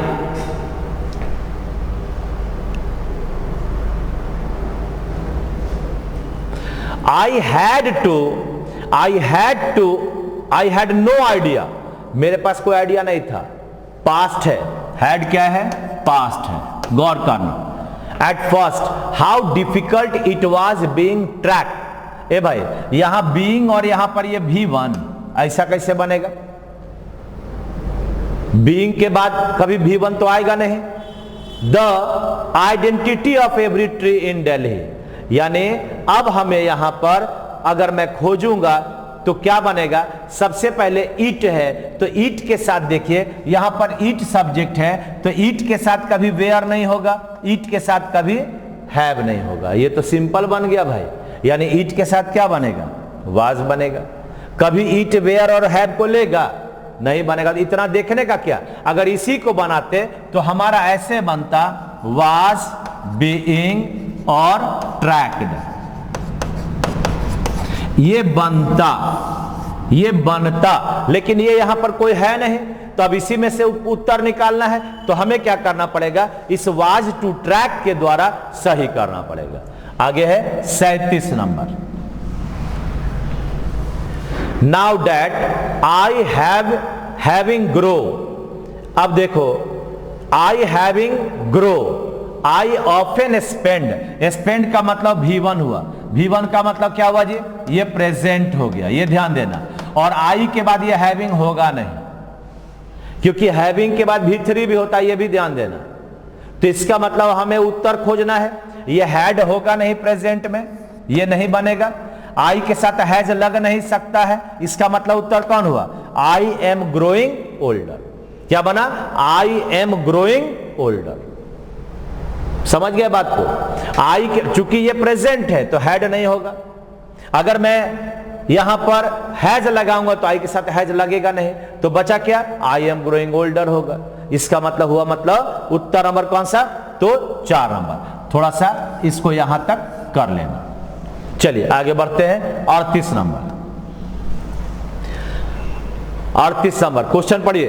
I had no idea, मेरे पास कोई आइडिया नहीं था। पास्ट है, हैड क्या है? पास्ट है, गौर करना। At first how difficult it was being track. ए भाई, यहां बीइंग और यहां पर ये V1, ऐसा कैसे बनेगा? बीइंग के बाद कभी V1 तो आएगा नहीं। The identity of every tree in Delhi, यानी अब हमें यहां पर अगर मैं खोजूंगा तो क्या बनेगा? सबसे पहले ईट है, तो ईट के साथ देखिए यहां पर ईट सब्जेक्ट है, तो ईट के साथ कभी वेयर नहीं होगा, ईट के साथ कभी हैव नहीं होगा। ये तो सिंपल बन गया भाई, यानी ईट के साथ क्या बनेगा? वाज बनेगा। कभी ईट वेयर और हैव को लेगा? नहीं बनेगा। इतना देखने का क्या, अगर इसी को बनाते तो हमारा ऐसे बनता वाज बीइंग और ट्रैक्ड, ये बनता, लेकिन ये यहां पर कोई है नहीं, तो अब इसी में से उत्तर निकालना है, तो हमें क्या करना पड़ेगा? इस वाज टू ट्रैक के द्वारा सही करना पड़ेगा। आगे है 37 number. Now that I having grow, अब देखो I having grow, I often spend का मतलब V1 हुआ, V1 का मतलब क्या हुआ जी? ये प्रेजेंट हो गया, ये ध्यान देना। और आई के बाद ये हैविंग होगा नहीं, क्योंकि हैविंग के बाद V3 भी होता है, ये भी ध्यान देना। तो इसका मतलब हमें उत्तर खोजना है, ये हैड होगा नहीं प्रेजेंट में, ये नहीं बनेगा। आई के साथ हैज लग नहीं सकता है, इसका मतलब उत्तर कौन हुआ? I am growing older. क्या बना? I am growing older. समझ गए बात को? आई के चूंकि ये प्रेजेंट है तो हैड नहीं होगा। अगर मैं यहां पर हैज लगाऊंगा तो आई के साथ हैज लगेगा नहीं, तो बचा क्या? आई एम ग्रोइंग ओल्डर होगा। इसका मतलब हुआ, मतलब उत्तर नंबर कौन सा? तो 4 नंबर। थोड़ा सा इसको यहां तक कर लेना। चलिए आगे बढ़ते हैं 38 नंबर। 38 नंबर क्वेश्चन पढ़िए।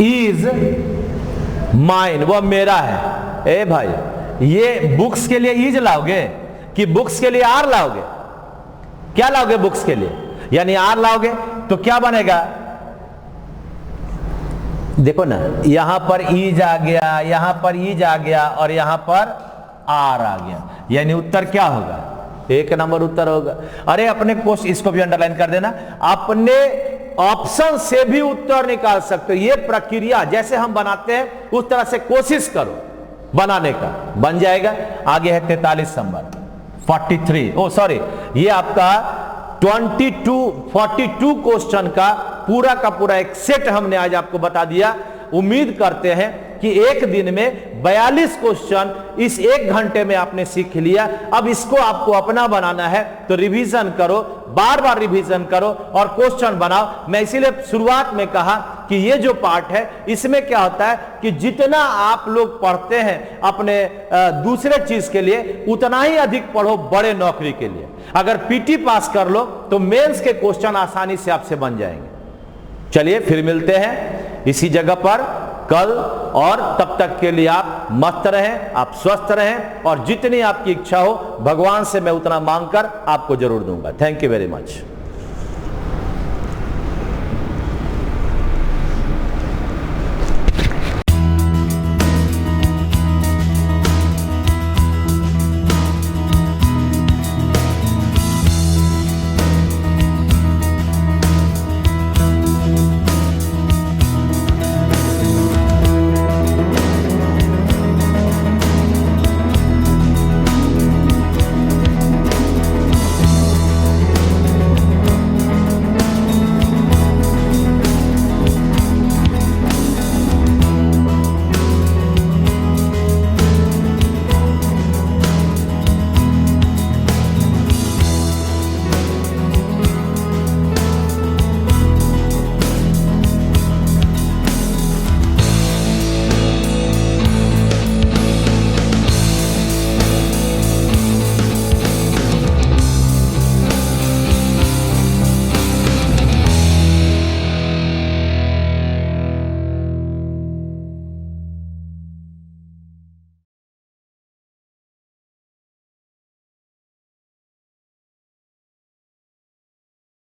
इज माइन, वह मेरा है। ए भाई, ये बुक्स के लिए इज लाओगे कि बुक्स के लिए आर लाओगे? क्या लाओगे बुक्स के लिए? यानी आर लाओगे तो क्या बनेगा? देखो ना, यहां पर इज आ गया, यहां पर इज आ गया और यहां पर आर आ गया, यानी उत्तर क्या होगा? 1 नंबर उत्तर होगा। अरे अपने क्वेश्चन, इसको भी अंडरलाइन कर देना, अपने ऑप्शन से भी उत्तर निकाल सकते हो। ये प्रक्रिया जैसे हम बनाते हैं उस तरह से कोशिश करो बनाने का, बन जाएगा। आगे है 43 नंबर 43, ओ सॉरी, ये आपका 42 क्वेश्चन का पूरा एक सेट हमने आज आपको बता दिया। उम्मीद करते हैं कि एक दिन में 42 क्वेश्चन इस 1 घंटे में आपने सीख लिया। अब इसको आपको अपना बनाना है तो रिवीजन करो, बार बार रिवीजन करो और क्वेश्चन बनाओ। मैं इसीलिए शुरुआत में कहा कि ये जो पार्ट है इसमें क्या होता है कि जितना आप लोग पढ़ते हैं अपने दूसरे चीज के लिए, उतना ही अधिक पढ़ो बड़े नौकरी के लिए। अगर पीटी पास कर लो तो मेंस के क्वेश्चन आसानी से आपसे बन जाएंगे। चलिए फिर मिलते हैं इसी जगह पर कल, और तब तक के लिए आप मस्त रहें, आप स्वस्थ रहें और जितनी आपकी इच्छा हो भगवान से मैं उतना मांगकर आपको जरूर दूंगा। Thank you very much.